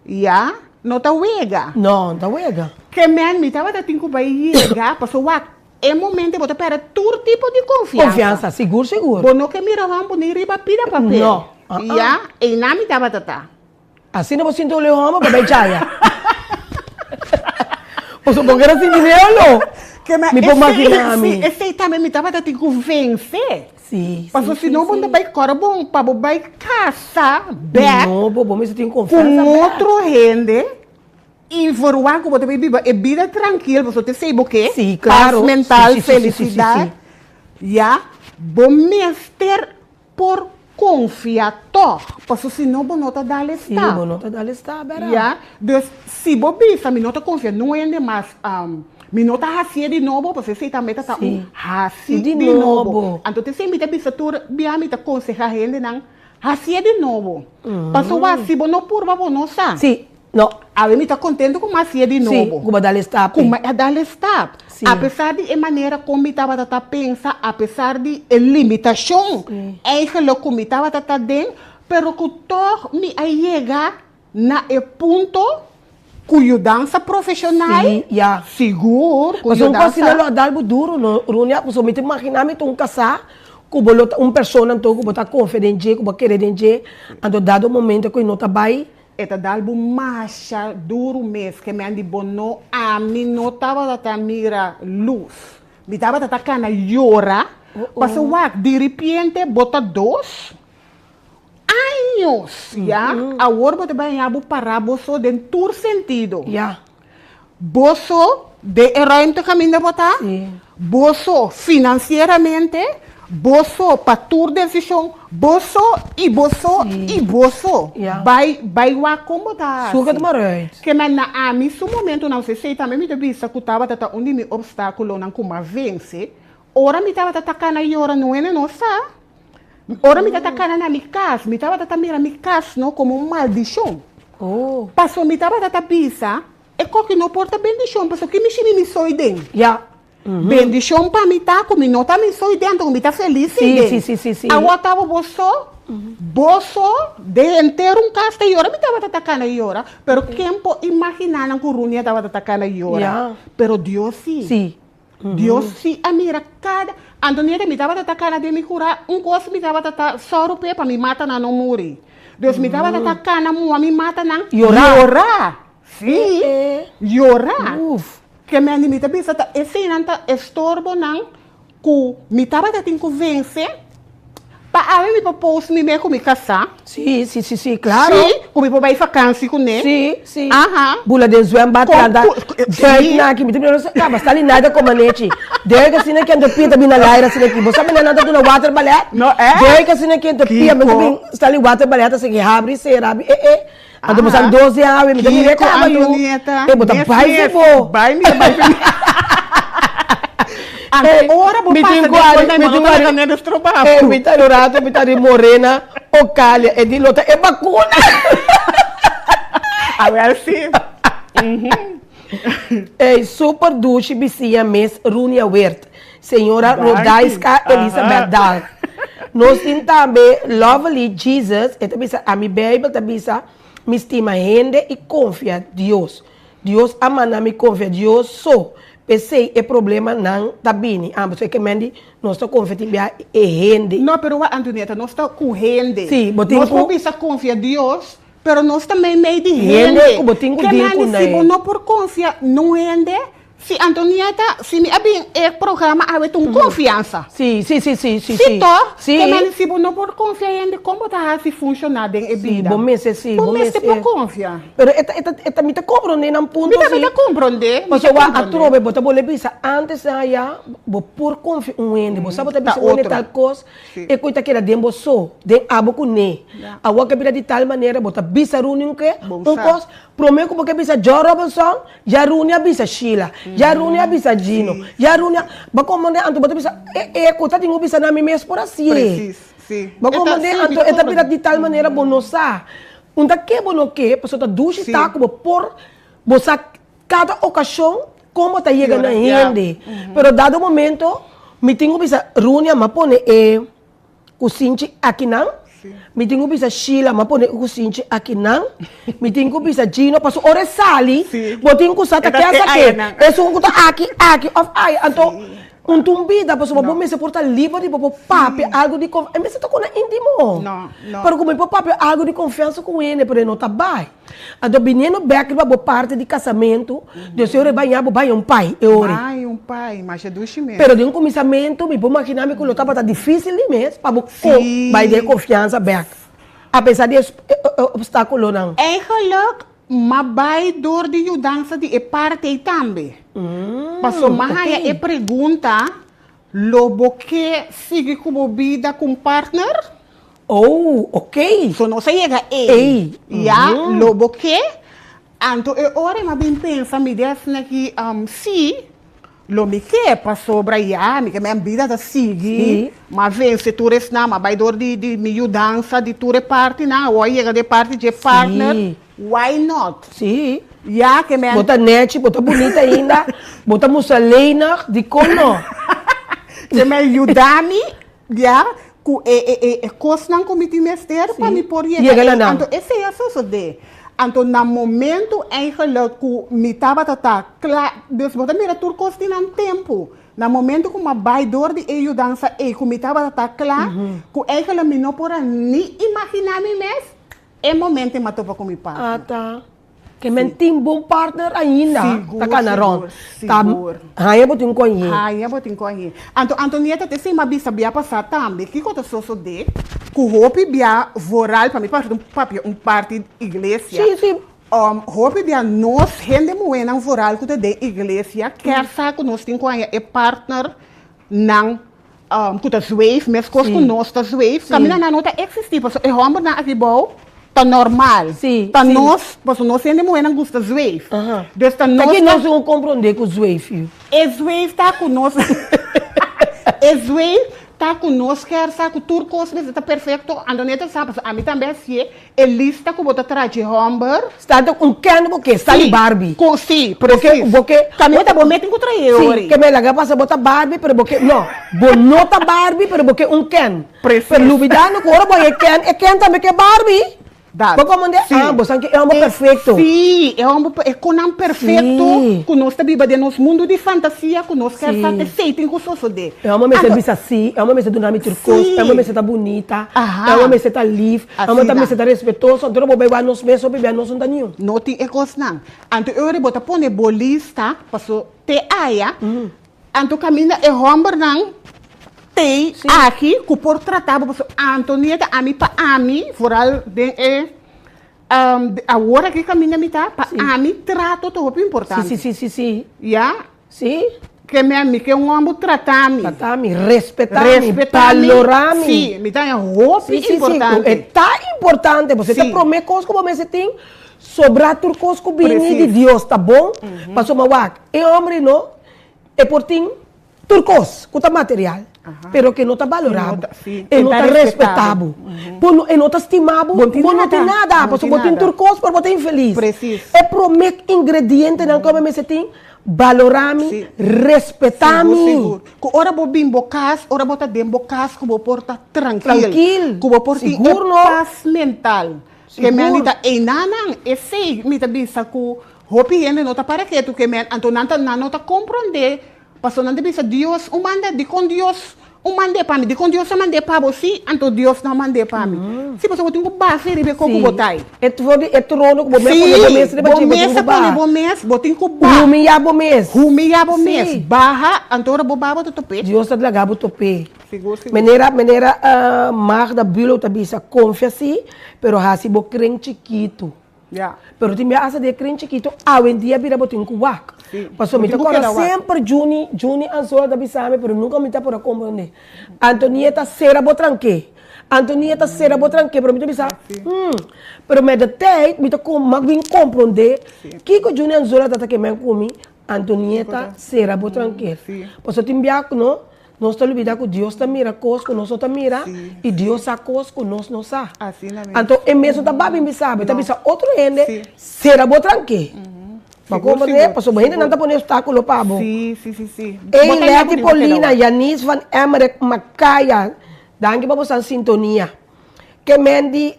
Ja, não tá wega. Não, tá wega. Que me tava tendo que chegar, pessoa, é momento botar para todo tipo de confiança. Confiança, seguro. Bom, não que miravam por riba pida papel. Não. Ja, e na me tava tata. Assim não vou sentir o leão, mas vai chaya. Posso pegar assim de leão? Me pôr máquina a mim. Esse também me tava tendo que vencer. Sim. Porque senão você vai correr bom, para vai caçar, back. Não, bobo, mas você tem confiança. Com outro rende, e for o que você vai viver, é vida tranquila, você sabe o quê? Sim, claro. Paz mental, Sim. felicidade. Já, bom mestre por confiar, porque senão você não está dando Sim, bom, não tá dando está, berá. Já, então, se você bisa, não está confiando, não é mais, não está racia de novo, porque você também está racia de novo. Então, você me bisa, me está aconselhar a gente, não, racia de novo. Porque se você não purva, você não sabe. Sim, não. A mim está contente com racia de novo. Sim, como dar stop. Como dar stop. Sim. Apesar de a maneira como estava a pensar, apesar de limitação, é que lo como estava a dentro, pero que todo me chega na ponto com dança profissional, seguro, mas um considero dar algo duro, não, Runia, porque me imaginar-me um casar, com uma pessoa então que botar confidente, que querer dente, ando dado momento que não está bem. Eta dalbo marcha duro mês que me andi bono a mim não tava a mira luz, me tava a cana llora, passou de repente bota 2 anos, já, agora você vai parar boso de todo sentido, boso de herói no caminho de botar, boso financeiramente, boso para tua decisão, boso e boso e boso. Vai lá como tá. Suga de maré. Que mas na mim no momento não sei também me deve se cutava tata onde me obstáculo não como vence. Ora me tava tata cana e ora não é nossa. Ora me tata cana na mi casa, me tava tata mira mi casa, não, como uma maldição. Oh. Passou me tava tata bisa, e coque não porta bendição, passou que me chama me soi dentro. Ja. Bendição para mim tá, como não tá me soi dentro, me tá feliz Sim. Agora tava boço, de inteiro casa e ora me tava tata cana e ora, pero quem pode imaginar na coruña tava tata cana e ora. Ja. Pero Deus sim. Sim. Deus sim, a mira cada Antonieta me tava tata cana de me curar, gosto me tava tata só rupe para me matar na não morrer. Deus me tava tata cana a me mata na Llorar. Sim. Llorar. Uf. Que me animita bisa ta esse nanta estorbo nan ku me tava tata convence para a me propôs me com me casar. Sim, claro. Sim, com me vai vacança com ele. Sim. Aham. Bula de zoem batanda. Sim. Na aqui, me tem basta ali nada como nete. Dega sina que ando pinta bina laira sina aqui. Você me nada do water ballet? Não é? Dega sina que ando pinta, mas bem está ali water ballet assim que abre, se abre. Ando mostrando 12 anos, me tem que reclamar eu. Antonieta. Bota vai vou. Vai. Agora vou passar depois da manhã dos trabalhos. Me tá dourado, me tá de morena, o calha, é de lota, é vacuna. Agora sim. Super duche bicia mes Runia Wert, senhora Rodaiska Elizabeth Dahl. Nós temos também Lovely Jesus, a minha Bíblia também me estima gente e confia Deus. Deus ama na me confia Deus só. Pensei é problema não tá bem. Ambos é que mende nós está confiando em gente. Não, pero Antonieta, nós está com gente. Sim, nós não precisa confiar Deus, pero nós também meio de gente. Que mende se não por confiar no gente, se Antonieta, se me abrir é programa, há uma confiança. Sim. Sim. Que mende se não por confiar em como tá se funcionar em vida. Bom mês sim. Bom mês por confiar. Pero eta me tá compreendendo um ponto assim. Me tá compreender. Mas eu a trobe, bota bole bisa antes aí, bo por confiar ende, bo sabe bisa ende tal coisa, e coita que era dembo só, den abo com ne. A waka de tal maneira, bota bisa reunião que coisa, promete como que bisa Joe Robinson, já reunião bisa Sheila. Já reunião bisa Gino. Já reunião, ba como ne anto bota bisa coita tinha bisa na mim por assim. Sim. Ba como ne anto eta pira de tal maneira bonosa. Unda que bono que, pessoa tá duche tá como por bosa cada ocasião como tá chegando na gente. Pero dado momento, me tenho bisa reunião ma pone cozinha aqui não. Me tenho bisa Sheila ma pone cozinha aqui não. Me tenho bisa Gino passo ore sali. Botinho com sata que essa que. É só um aqui of ai então tumbida, pessoa, bom me se porta livre de papo, algo de confiança. Mas você tá com íntimo. Não. Para comer papo, algo de confiança com ele, para não tá bem. Então, menino back, vai parte de casamento, de senhor vai um pai, Vai um pai, mas é duche mesmo. Pero de um começamento, me vou imaginar que o tava difícil mesmo, para vai ter confiança back. Apesar de obstáculo não. É geluk, mas vai dor de mudança de parte também. Passou mais é pergunta, lobo que sigue como vida com partner? Oh, ok. So não chega lobo que? Então, eu ora mas bem pensa, me desce aqui, se lo me que passou para me que minha vida tá sigue, mas vem se tu resna, mas vai dor de mudança de tua parte na, ou chega de parte de partner, why not? Sim. Que me bota net, bota bonita ainda, bota mussalina de cono. Que me ajuda-me, com coisa não cometi mestre para me pôr então esse é só de então no momento em que me estava claro Deus bota mira tudo coisa tem tempo no momento que uma baidor de ajudança e que me estava claro que ela me não pode nem imaginar me mesmo é momento em que eu com meu pai tá que mentim bom partner ainda tá canaron tá aí botin conhe então Antonieta te sei uma bisa bia passar também que coisa só de que hope bia voral para mim para um parte igreja sim hope bia nós gente moena voral que de igreja quer saber que nós tem conhe é partner não que tá zwave mas coisa que nós tá zwave caminha na nota existir porque é homem na aqui bom tá normal. Tá nós, porque nós ainda não gosta de Zwave. Tá que nós vamos compreender com o Zwave. É Zwave tá com nós. É Zwave, tá conosco, quer saber que tudo coisa está perfeito, andoneta sabe, a mim também assim, é lista que bota atrás de Humber. Está com quem porque está de Barbie. Sim, porque também tá bom metem contra eu. Sim, que me laga passa botar Barbie, pero porque não, bonota Barbie, pero porque Ken. Pero luvidano que ora boy é Ken também que é Barbie. Porque como ambos, que é amor perfeito. Sim, é amor perfeito, que nós estamos de nosso mundo de fantasia, que nós quer fazer seita com o de. É uma mesa assim, é uma mesa do nome turcos, é uma mesa bonita, é uma mesa livre, é uma mesa respeitosa, então vou beber nós mesmos, beber nós não dá nenhum. Não tem coisa não. Então eu vou pôr bolista, passou te aia, então caminha é homem não. Tem aqui que por tratar a Antonieta a mim para a mim foral de agora que caminha me tá para a mim trato todo importante. Sim. Já? Sim. Que me que um homem tratar-me, respeitar-me, valorar-me. Sim, me dá roupa importante. É tão importante, você está promete coisas como você tem sobrar tudo coisas que vem de Deus, tá bom? Passou uma é homem não, é por ti turcos, que tá material. Pero que não está valorado, e não está respeitado, e não está estimado, não tem nada, porque você tem turcos, porque você é infeliz. É prometer ingrediente não como você tem, valorar-me, respeitar-me. Ora vou bem bocas, ora vou estar bem bocas, que vou portar tranquilo, que vou portar paz mental. Que me anita e nanan, e sei, me tá bisa que hopi ele não está para que tu que me antonanta não está compreender. Passou na debisa Deus, manda de com Deus, manda para mim, de com Deus manda para você, então Deus não manda para mim. Se você tem que base, ele como botai. É trono que você pode mesa para bom mês, botem que barra. Humilhar bom mês, barra, então o baba do tope. Deus está lagado o tope. Maneira Magda Bilo tabisa confia-se, pero hasi bo crente chiquito. Pero tem me asa de crente chiquito, hoje em dia vira botin kuwak. Passou me tocou sempre Juni Anzola da Bissame, pero nunca me tá por compreender. Antonieta será botranque. Pero me bisa. Pero me detei, me tocou magvin compreender que o Juni Anzola tá que me comi, Antonieta será botranque. Passou tem biaco não? Nós estamos olvidando que Deus está mira coisas que nós não mira e Deus sabe coisas que nós não sabe. Então, é mesmo da babi me sabe, tá bisa outro ende será botranque. Mas como é, passou bem, não está pondo obstáculo para bom. Sim. Ei, Leti Polina, Yanis van Emmerich Macaya, danke para você sintonia. Que mendi,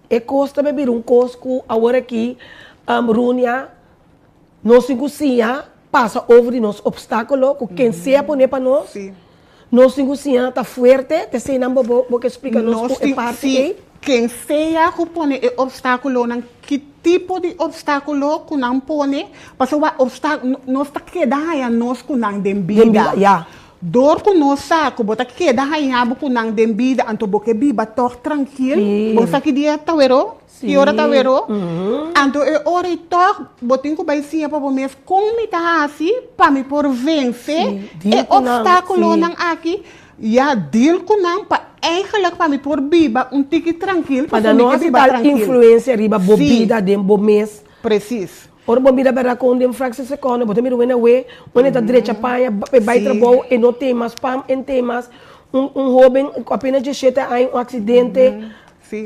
é costa beber cosco agora aqui, Runia, nós cozinha, passa over nos obstáculos, que quem seja poner para nós. Nós cozinha está forte, te sei não vou explicar nós que é parte. Quem seja que põe obstáculo, que tipo de obstáculo que não põe, porque o obstáculo nós está quedando nós que não tem vida. Dor que nós sabe, bota quedando que não tem vida, então porque viva tão tranquilo, você que dia tá vendo? Que hora tá vendo? Então é hora e toque, botinho que vai sim para você como tá assim, para me por vencer, é obstáculo não aqui. Ja, deal com não para eigenlijk para me por viva tique tranquilo para nós dar influência riba bobida de mês preciso ora bobida para com dem fraction second botar miro na we onde tá direita panha vai trabalho e não tem mais pam em temas jovem apenas de cheta aí acidente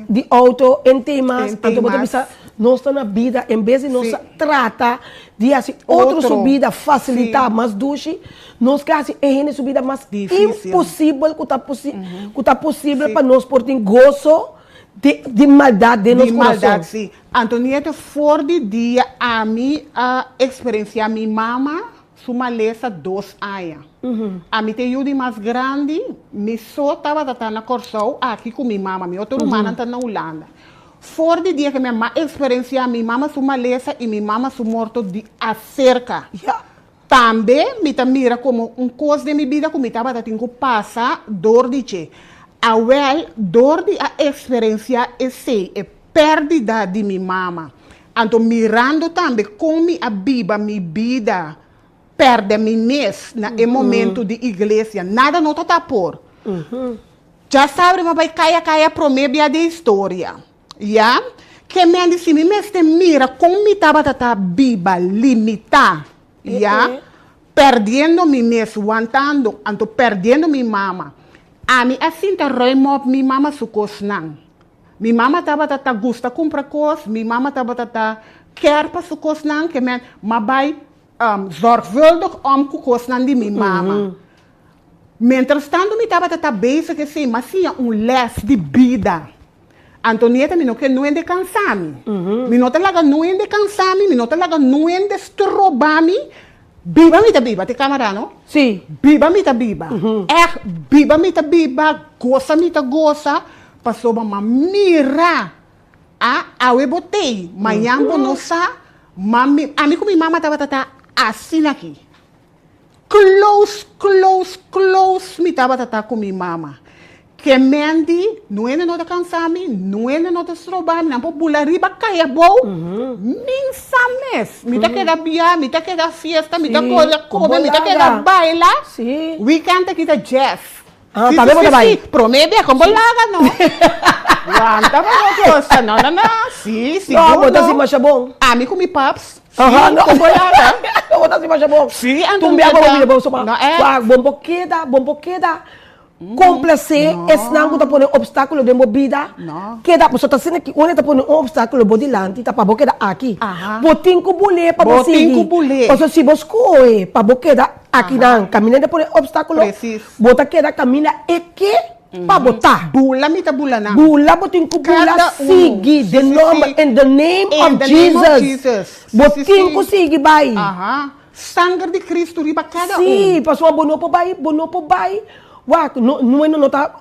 de auto em temas então botar bisa nós está na vida em vez de nós trata de assim outra subida facilitar mas duche nós quase é subida mais impossível que tá possível para nós por ter gozo de maldade de nosso coração. Sim. Antonieta for de dia a mim a experiência a minha mama suma lesa 2 anos. A mim tem de mais grande me só tava na Corsou aqui com minha mama, minha outra irmã tá na Holanda. For de dia que minha mãe experiência a minha mama suma lesa e minha mama su morto de acerca. Também me mira como coisa de minha vida que me estava tendo que passar dor de che. A dor de a experiência é perda de minha mama. Então mirando também como a biba minha vida perde minha mês na momento de igreja, nada não tá por. Já sabe, mas vai caia promébia de história. Já que me disse me mira como me estava biba limitar. Já perdendo mi mes, aguantando, ando perdendo mi mama. A mim, assim, tá roimop mi mama su cosnan. Mi mama tava tata gusta comprar cos, mi mama tava tata quer para su cosnan, que men, maar bij zorgvuldig om com cosnan de mi mama. Entretanto, me tava tata bezig assim, mas tinha les de vida. Antonieta, mi no que não é de cansar-me. Mi não te laga não é de cansar-me, mi não te laga não é de estrobar-me. Biba mi ta biba, te camera, no? Sim. Biba mi ta biba. Biba mi ta biba, goza mi ta goza. Passou uma mira. Awe botei. Manhã bonosa. Mami, a mim com minha mama tava assim aqui. Close, mi tava com minha mama. Que mendi, não é nota cansar-me, não é nota estrobar-me, não pode pular riba, caia bom. Minsa mes. Me tá querendo bia, me tá querendo festa, me tá querendo comer, me tá querendo bailar. Sim. Weekend aqui tá jazz. Ah, tá vendo, vai? Promete, como laga, não. Aguanta, mas não, sim, sim. Não, botar assim, mas é bom. A mim comi paps. Aham, não. Como laga. Não, botar assim, mas é bom. Sim, tu me água, bom, só bom boqueda. Complacer, esse não está pondo obstáculo de movida. Que dá, você está sendo aqui, onde está pondo obstáculo de lante, está para boqueda aqui. Botinho com bulê para você. Botinho com bulê. Você se buscou, para boqueda aqui não, caminhando por obstáculo. Preciso. Bota queda caminha e que para botar. Bula, mita bula não. Bula, botinho com bula, sigue, the name, in the name of Jesus. Botinho com sigue, vai. Sangue de Cristo riba cada Sim, passou bono para vai. Não é nota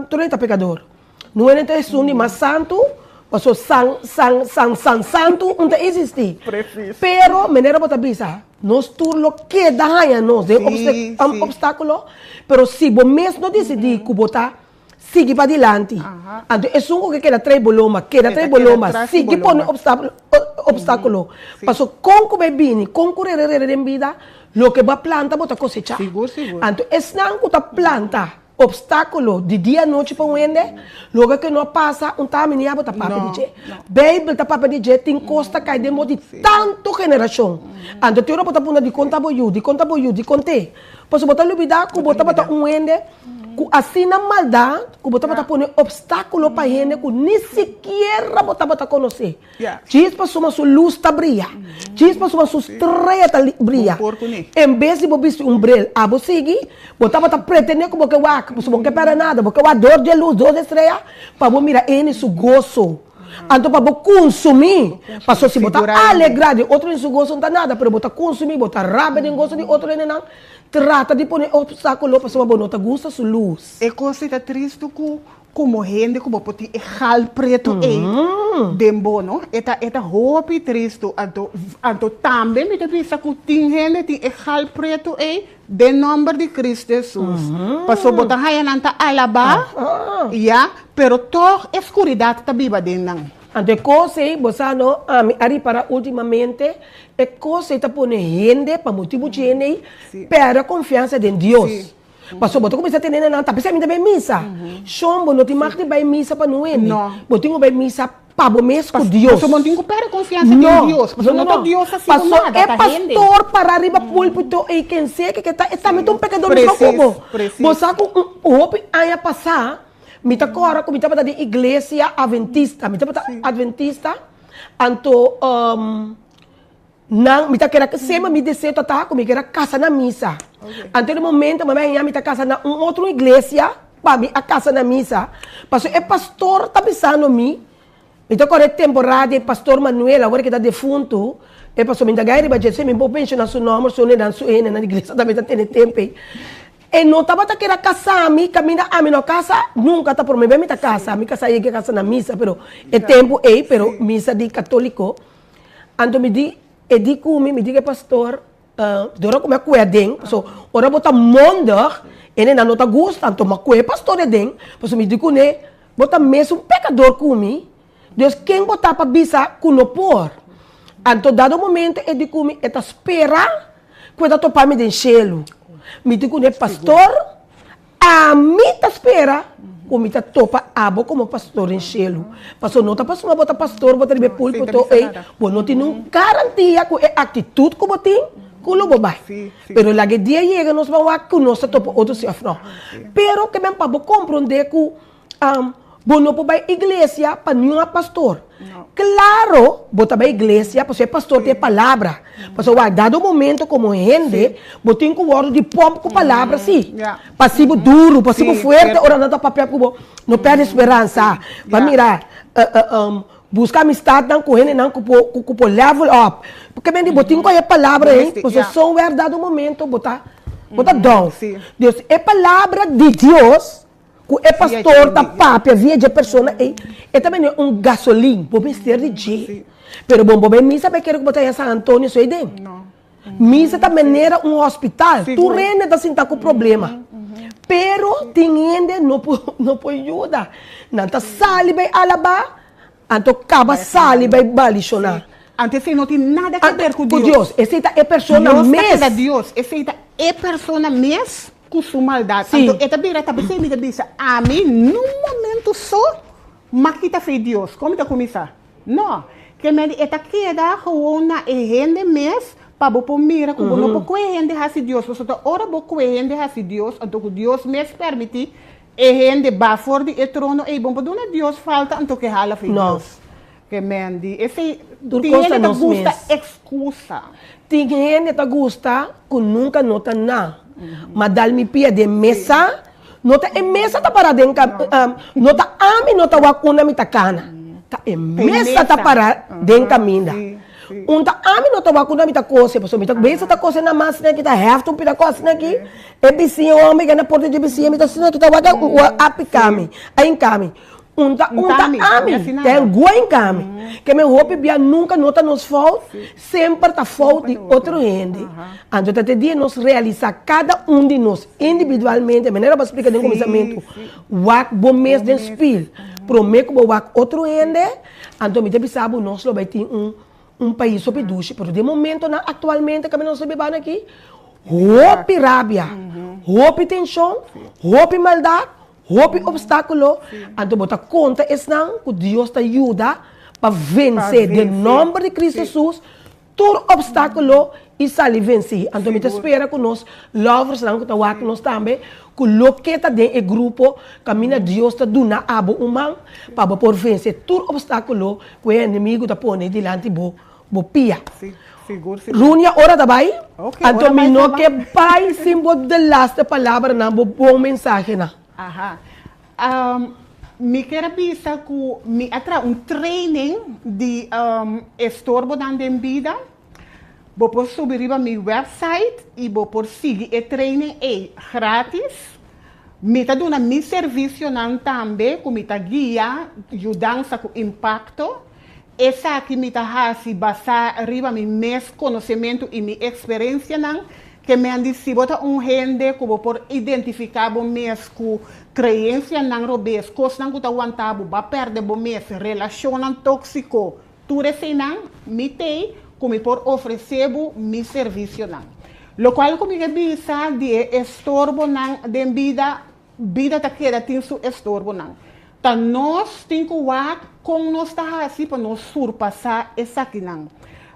torreta pecador. Não é nota suni, mas santo, passou santo, não existe. Pero, maneira bota bisa, nós turlo que dá nós de obstáculo, pero se você mesmo decidir que botar, sigue para adiante. Então, é um que queda três boloma, sigue por obstáculo. Passou com bebini, com correr em vida, lo que va planta bota cosechar. Seguro. Então, esse não que planta obstáculo de dia a noite para o ende, logo que não passa, tamanho bota papo de je. Bíblia tá papo de je, tem costa cai de modo de tanto geração. Então, tem uma bota puna de conta boiú, de conte. Posso botar lubida, que bota ende, que assim na maldade, que bota pôr obstáculo para ele, que nem sequer bota conhecer. Diz para sua luz tá brilha. Diz para sua estrela tá brilha. Em vez de você bril, a você seguir, bota pretender que você vai, você não quer para nada, porque vai dor de luz, dor de estrela, para você mirar ele su gozo. Então, para você consumir, para você botar alegrar de outro em seu gozo não dá nada, para botar consumir, botar raiva de gozo de outro não. Trata de pôr obstáculo para sua bonota gusta sua luz. É coisa triste como gente como pode errar preto dembo, não? Eta roupa triste. Então também me pensa que tem gente que errar preto de nome de Cristo Jesus. Passou botar aí nanta alaba, pero toda escuridão está viva dentro. Então, coisa você não ari para ultimamente é coisa está pondo gente para motivo de gente para confiança em Deus. Passou botar começa a ter nada, tá pensando também missa. Chombo não tem mais de vai missa para não ir. Botinho vai missa para o mesmo com Deus. Passou botinho para confiança em Deus. Passou não Deus assim como nada. É pastor para arriba púlpito e quem sei que está muito um pecador no corpo. Você com o hope aí a passar. Mita cora como mita de igreja adventista, anto nang mita quer que sema me descer tá como quer casa na missa. Anto no momento mamãe mita casa na outra igreja, para mim a casa na missa. Passo é pastor tá pensando mita cora temporada pastor Manuel agora que está defunto. E passo mita gairi ba jesse me pension su nome su na su na igreja também tá tendo tempo. E não estava a querer casar, caminha a minha casa, nunca está por mim, minha casa, minha casa é casa na missa, pero é tempo pero missa de católico. Então me di que pastor, dora como é que é den, so ora bota mondar, ele não tá gosta, então mas que é pastor é den, so me di que né, bota mesmo pecador comi, Deus quem botar para bisa kuno por. Então dado momento é de comi, é espera, que tá topar me den chelo. Me digo, né, pastor, a mim tá espera, como tá topa abo como pastor em chelo. Pastor, não tá passando, bota pastor, bota de púlpito, não tem garantia com a atitude como tem, culo bobai. Sí, sí. Pero la que dia llega nos vamos a conocer todo outro chef não. Pero que bem para compreender que não pode ir igreja para nenhum pastor. Claro, bota para igreja, porque pastor tem palavra. Porque dado momento como gente, botem com o de pompo com palavra, sim. Passivo duro, passivo forte, ora não dá papel como não perde esperança. Vai mirar, buscar amistade não com ele, não com o level up. Porque bem, botem com a palavra, hein? Porque só é dado momento, botar down. Deus, é palavra de Deus. O pastor da papia, via de pessoa, e também é gasolina, para vestir de dia. Pero bom, missa vai querer botar em São Antônio, isso aí dentro. Missa também era hospital, tu rende tá sem com problema. Pero tem gente não pode ajudar. Não tá sali vai alabar, então acaba sali vai balichonar. Antes não tem nada a ver com Deus. Deus, essa é pessoa mesmo. Deus, essa é pessoa mesmo. Com sua maldade. Sim. Então, esta beira está pensando, a mim, num momento só, maquita fez Deus. Como está começar? Não. Que me esta queda com na rende mês, para você mirar como não pode rende a Deus. Você está ora pode rende a Deus, então Deus me permite rende ba for de trono e bom para Deus falta, então que hala fez Deus. Que me diz, esse tem gente que gosta excusa. Tem gente que gosta que nunca nota nada. Mas dá-me pia de mesa, nota é mesa tá para dentro, nota ami nota wakuna mitacana, tá é mesa tá para dentro caminda. Unta ami nota wakuna mitacose, pessoal mitacose tá coisa na máquina que tá half um pitacose aqui, é bicinho homem que na porta de bicinho mitacina que tá waka apicame, aí encame. Unta ami, tem gua encame, que meu roupa bia nunca nota nos falta, sempre tá falta de outro gente. Então até dia nós realizar cada de nós individualmente, de maneira para explicar no começamento, wak bom mês de spil, prometo que wak outro gente, então me pensava nós vai ter país sobre duche, mas de momento atualmente que nós bebendo aqui, roupa rábia, roupa tensão, roupa maldade. Houve obstáculo, então bota conta não que Deus te ajuda para vencer, de nome de Cristo Jesus, todo obstáculo e sair vencer. Então me espera que nós, lovers não que tá aqui nós também, que o que está dentro do grupo, caminha Deus te dá a abo humano para por vencer todo obstáculo que o inimigo te põe diante do pia. Runia ora também, então me não que pai símbolo de lasta palavra na bom mensagem na. Me quero pensar que me atra training de estorbo na vida. Vou subir para meu website e vou seguir o training grátis. Me está dando meu serviço também, como me está guia, ajudança com impacto. Essa aqui me está basar riba meu conhecimento e minha experiência que me han disse bota gente que por identificar bom mês com crença não robês, coisas não que aguentar ba perder bom mês, relação não tóxico, tudo isso não me tem como por oferecer meu serviço não. Lo qual comigo bisa de estorbo não de vida tá queda tem su estorbo não. Tá nós tem que com nós tá assim para nós surpassar essa aqui não.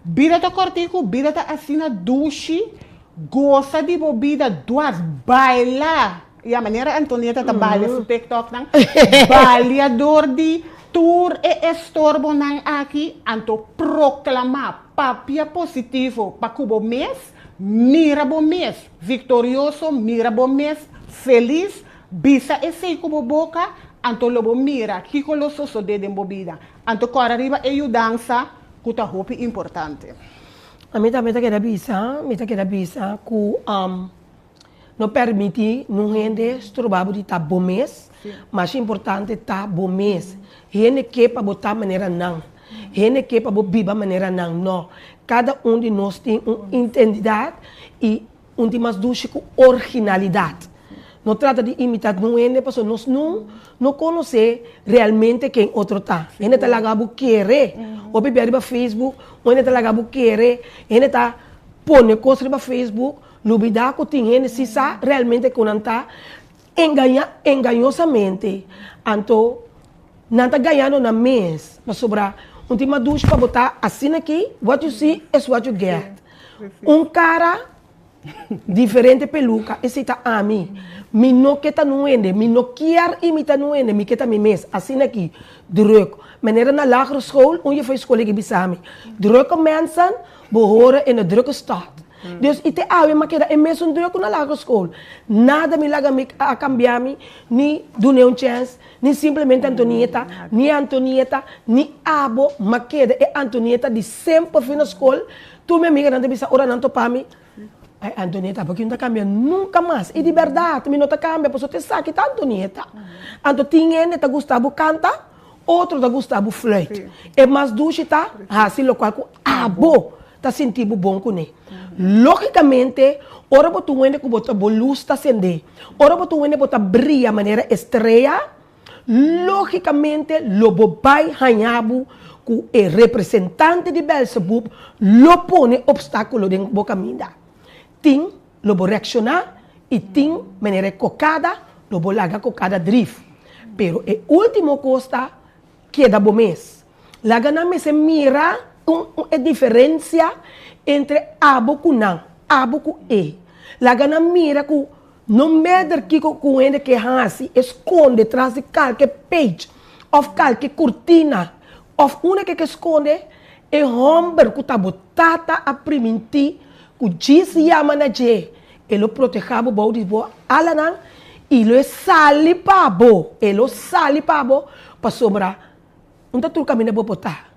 Vida tá cortico, vida tá assim na duche. Gosta de bebida, duas baila. E a maneira Antonieta tá baila no TikTok, não? Baleador de tour e estorbo não aqui, anto proclamar papia positivo para o mês, mira bom mês, vitorioso, mira bom mês, feliz, bisa esse como boca, anto lobo mira, que colosso de bebida, anto cora arriba e dança, que tá roupa importante. A mim também quero avisar que não permite não rende trabalho de estar bom mês, mas é importante estar bom mês. Gente que para botar maneira não, gente que para viver maneira não. Cada de nós tem uma identidade e tem mais duche com originalidade. Não trata de imitar ninguém, porque nós não conhecemos realmente quem outro está. A gente está lá querer, ou beber no Facebook, ou a gente está lá querer, a gente está pondo coisas no Facebook, dúvida que tem gente se sabe realmente que não está enganosamente. Então, não está ganhando na mês, para sobrar. Uma ducha para botar assim aqui, what you see is what you get. um cara diferente peluca, esse tá a mim. Me não quer não ende, me não quer imitar não ende, me quer me mes. Assim aqui, druk. Meneer na lagere school, onde foi escolher que bisami. Drukke mensen behoren in een drukke stad. Dus ite awe makeda e mesmo druk na lagere school. Nada me laga me a cambiar me, ni doen een chance, ni simplesmente Antonieta, ni abo makeda e Antonieta di sempre fina school. Tu me amiga não bisa ora não topami. Ay, Antonieta, porque não cambia nunca mais. E de verdade, me não cambia, porque você sabe que Antonieta. Anto tinha tá Gustavo canta, outro tá Gustavo flute. E mais duas tá, assim, lo qual abo tá sentindo bom com ele. Logicamente, ora botu wende que bota luz tá acender. Ora botu wende bota brilha maneira estrela. Logicamente, lo bobai hanhabu que o representante de Belzebub lo pone obstáculo dentro do caminho. Ting, lo vou reaccionar e ting, maneira cocada, lo vou largar cocada drift. Pero e último costa, queda bom mês. Laga na mesa mira a diferença entre abo com não, abo com e. Laga na mira com não meder que com ele que hasi esconde atrás de qualquer page, of qualquer cortina, of uma que esconde é homem que tá botata a priminti que diz yama na je, ele protegava o de boa alanan, ele sali para bo, para sobrar, não tá tudo caminho para botar.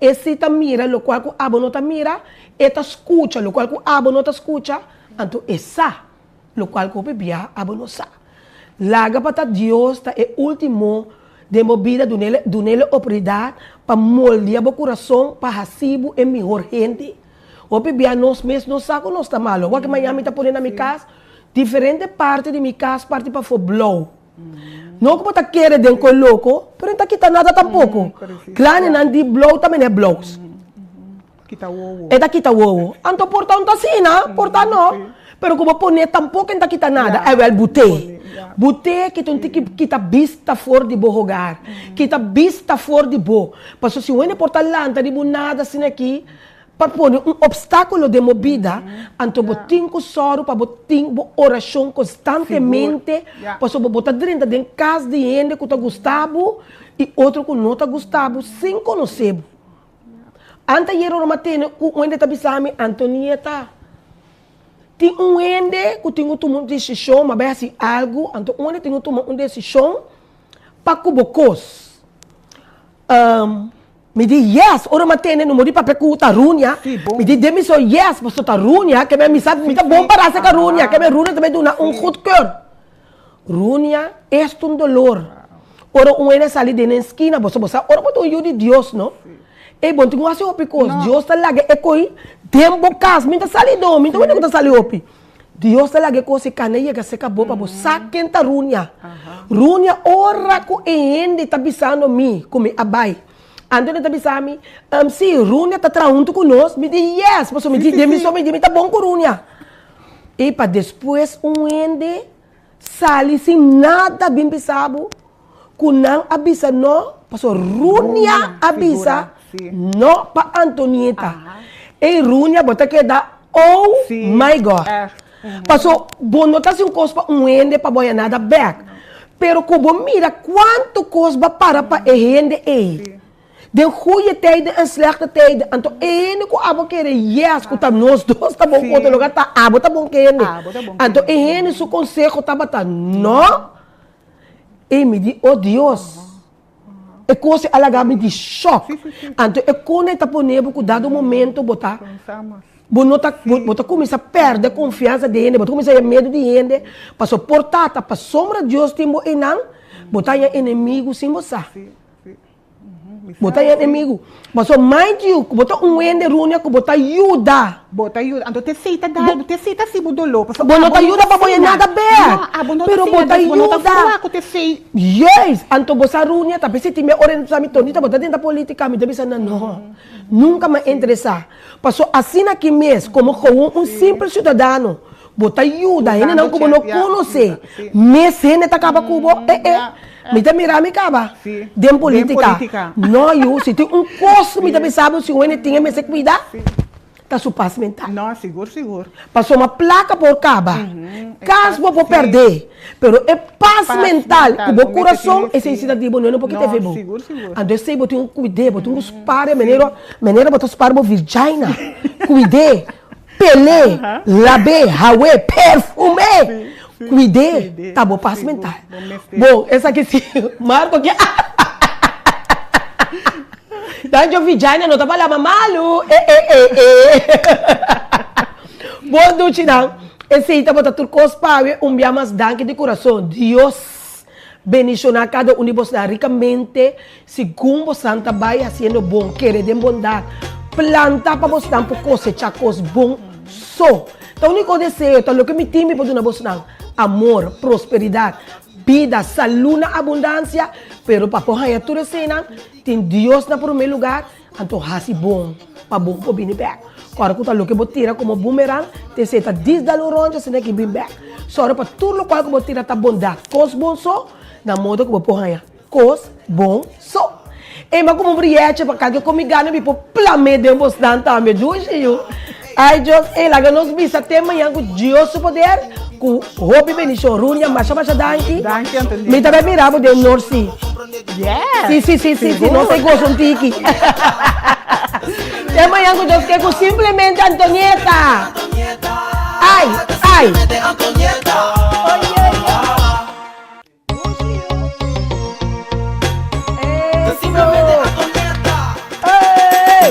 Esse tá mira, lo qual que abo não tá mira, eta escuta, lo qual que abo não tá escuta, então essa, lo qual que o bebia abo não sa. Laga para Deus tá é último de movida do nele oportunidade para moldear o coração para receber a melhor gente. O bebia nós mesmos não sabe nós tá malo. O que Miami tá ponendo na minha casa, diferente parte de minha casa parte para for blow. Não que você quer dentro coloco, pero não tá quitando nada tampouco. Claro, não de blow também é blows. Kita wowo. É da quita wowo. Anto porta não tá assim, não? Porta não. Pero como pone tampouco não tá quitando nada. É o bute. Bute que tu tem que kita vista fora de bo hogar. Kita vista fora de bo. Passo se o ene porta lanta de bo nada assim aqui, para pôr obstáculo de movida, então botinho com soro, para botinho oração constantemente, para só botar dentro de casa de gente que está Gustavo e outro que não está Gustavo, sem conhecer. Antes de ir ao mateno, o ende está bisami, Antonieta. Tem ende que tem uma decisão, mas é assim algo, então o ende tem uma decisão para cubocos. Me diz yes, ora matene no mori papel com tarunya. Me diz demissão yes, mas tarunya que me sabe muito bom para essa tarunya, que me runia também dá goedkeur. Runia é um dolor. Ora ene sali de na esquina, você ora botou o de Deus, não? E bom, tem assim opicos, Deus tá lá é coi tempo cas, minta sali do, minta onde tá sali opi. Deus tá lá que coisa caneia que se acabou para você saquem tarunya. Runia ora ko ende tá bisando mi, como abai. Antônio tá bisami, se Runia tá traunto conosco, me diz yes, mas me diz demissão, me diz tá bom com Runia. E para depois ende sali sem nada bem pensado, que não avisa não, passou Runia avisa não para Antonieta. E Runia bota que dá, oh my God. Passou, bom notar se coisa para ende para boia nada back. Pero como mira quanto coisa para ende é. De goede tijden en slechte tijden. En to ene ko abo kere yes, ko tam nos dos ta bon kote lugar ta abo ta bon kene. En to ene su consejo ta bata no. E me di oh Dios. E coisa alaga me di shock. En to e kone ta ponebo ko dado momento bota. Bota começa a perder a confiança de ene, bota começa a ter medo de ene. Passou portata, para sombra de Deus timbo enang, bota inimigo sem você. Botar inimigo. Mas só mais de botar ende runia que botar ajuda. Botar ajuda. Então te aceita dado, te aceita se budolo. Botar ajuda para botar nada bem. Pero botar ajuda. Yes. Então botar runia, tapi se time orientação tonita botar dentro da política, me deve ser não. Nunca me interessa. Passou assim aqui mesmo, como um simples cidadão. Botar ajuda, ele não como não conhece. Mas ele tá acaba com o me tá mirar me caba. Dem política. Não, eu se tem coisa me tá pensando se o ene tinha me se cuidar. tá sua paz mental. Não, seguro. Passou uma placa por caba. Caso vou perder. Pero é paz mental. O meu coração é sensitivo, não é porque teve bom. Seguro. Ando sei, botar um cuidado, botar uns pares, maneira botar os pares no vagina. Cuidado. Pelé, labé, hawe, perfume. Cuidado. Tá bom, paz mental. Bom, essa aqui sim. Marco aqui. Danjo vagina, não tá falando malo. Bom, Duchi, não. Esse aí tá botando turcos para mas danke de coração. Deus bendicionar cada um de vocês ricamente, segundo Santa vai fazendo bom, querer de bondade. Planta para vocês para cosechar coisas bom só. Então, o único desejo, então, o que me time para dar vocês amor, prosperidade, vida, saúde, abundância, pero para porra tudo cena, tem Deus na primeiro lugar, então hasi bom, para bom para vir back. Agora que o que vou tirar como boomerang, te senta desde o longe, você tem que vir back. Só para tudo o qual que vou tirar tá bondade, cos bom só, na moda que vou porra cos bom só. E mas como briete para cá que comigo gana me por plame de um bastante me duche. Ai Deus, ela que nos visa até amanhã com Deus o poder. Com Hopi Benicio, Runia, Masha Danke. Danke, Antonio. Me também mirava de Norsi. Yes. Sim, não sei gosto um tiki. Até amanhã com Deus, que com simplesmente Antonieta. Ai. Simplesmente Antonieta.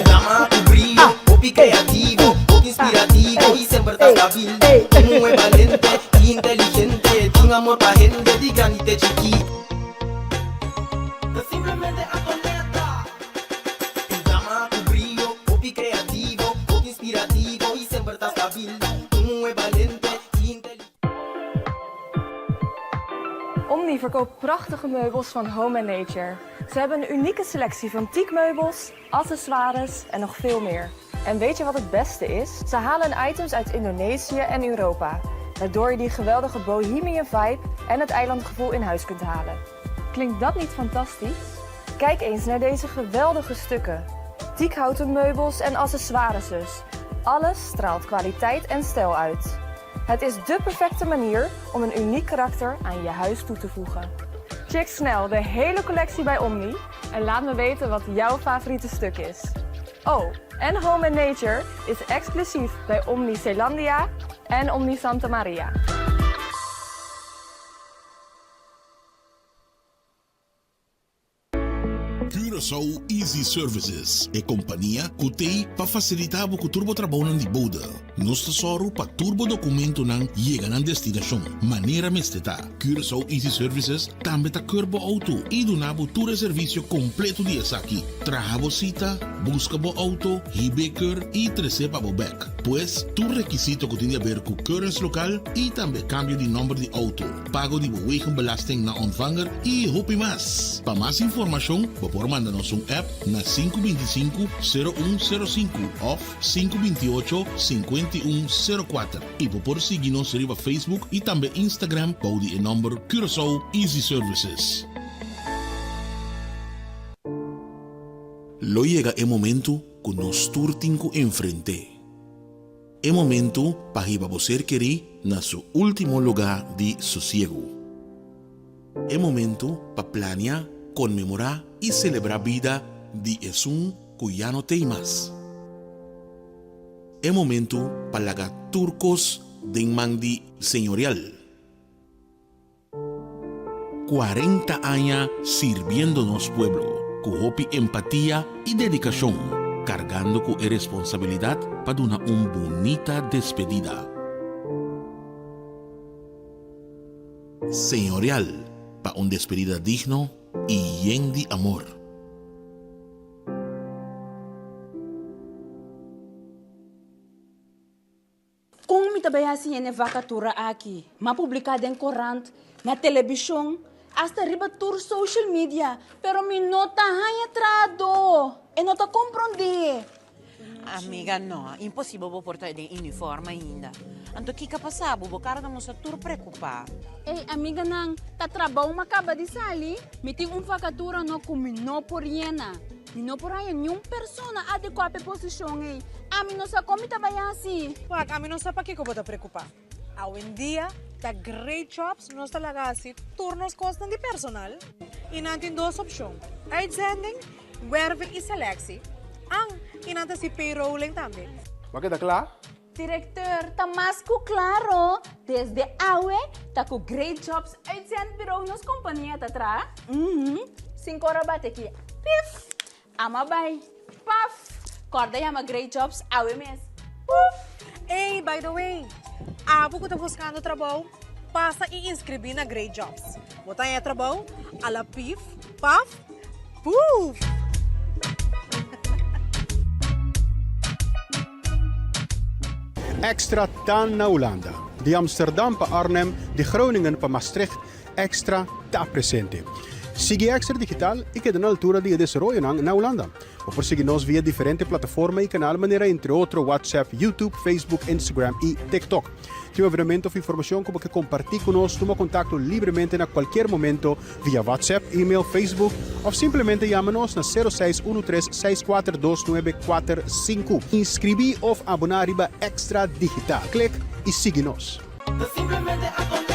Dama tu brillo, Hopi creativo, Hopi inspirativo y siempre estás stabil. Tú es valiente y inteligente, tiene amor pa' gente de grande y chiquito. Simplemente Antonieta. Dama tu brillo, Hopi creativo, Hopi inspirativo y siempre estás stabil. Tú es valiente y inteligente. Omni verkoopt prachtige meubels van Home & Nature. Ze hebben een unieke selectie van teakmeubels, accessoires en nog veel meer. En weet je wat het beste is? Ze halen items uit Indonesië en Europa, waardoor je die geweldige bohemian vibe en het eilandgevoel in huis kunt halen. Klinkt dat niet fantastisch? Kijk eens naar deze geweldige stukken. Teakhouten meubels en accessoires dus. Alles straalt kwaliteit en stijl uit. Het is dé perfecte manier om een uniek karakter aan je huis toe te voegen. Check snel de hele collectie bij Omni en laat me weten wat jouw favoriete stuk is. Oh, en Home & Nature is exclusief bij Omni Zeelandia en Omni Santa Maria. Curaçao Easy Services é companhia que tem para facilitar o turbo trabalho de boda. Nós tesoro para turbo documento não chega na destinação. Maneira mesteta. Curaçao Easy Services também tá curbo auto e do nabo todo serviço completo de aqui. Traga cita, busca o auto, hibeker e receba o back. Pois tu requisito que tem a ver com currency local e também cambio de número de auto, pago de wegenbelasting na ontvanger e hopi mais. Para mais informação, por mandar-nos app na 525-0105 ou 528-5104 e por seguir-nos no Facebook e também Instagram para o número Curaçao Easy Services. Lo llega el momento que nos turtinco enfrente. É momento para ir você querer na seu último lugar de sossego. É momento para planear, comemorar e celebrar a vida de um que já não tem mais. É momento para lagar turcos de mandi senhorial. 40 años sirviendo nos pueblo, con hopi empatía y dedicación, cargando con responsabilidad para una bonita despedida. Señorial, para una despedida digno y lleno de amor. Kung mitabayasi yan vakatura aqui, mapublicada em corante, na televisão, hasta riba tour social media, pero mi nota hanya trado, e nota comprende. Amiga, no, impossível vou portar de uniforme ainda. Anto que passar, vou cara da moça tur preocupar. Ei, amiga nang, ta trabaho macaba di sali, miting vakatura no kung minoporiena. Minoporiena yung persona adequada posisyon eh. ami no sa komita bayasi. Wag, amin no sa pakiko bota preocupar. Hoy en día, the great jobs nos talagasi turnos costan de personal. Inantin dos opsyon. Uitzending, werving y selectie. Ang inanta si payrolling también. Bakit akla? Director, tamas ko klaro. Desde awe, taku great jobs uitzendbureau nos kompanija tatra. 5 horas bate aqui. Pif! Ama bay. Paf! Corda yama great jobs awe mes. Puf! Hey, by the way, abo ko tá buscando trabalho, passa e inscrever na Great Jobs. Botar em trabalho, ala pif, paf, puf! Extra dan na Hollanda. De Amsterdam pa Arnhem, de Groningen pa Maastricht, extra ta presente. Sigue Extra Digital e queda na altura de desarrollo na Holanda. O perseguir-nos via diferentes plataformas e canal maneira entre outros WhatsApp, YouTube, Facebook, Instagram e TikTok. Tem obviamente of informação como que compartilhar conosco, toma contato livremente a qualquer momento via WhatsApp, e-mail, Facebook ou simplesmente chama-nos na 0613-642-945. Inscrever ou abonar riba Extra Digital. Clique e siga-nos. Simplemente a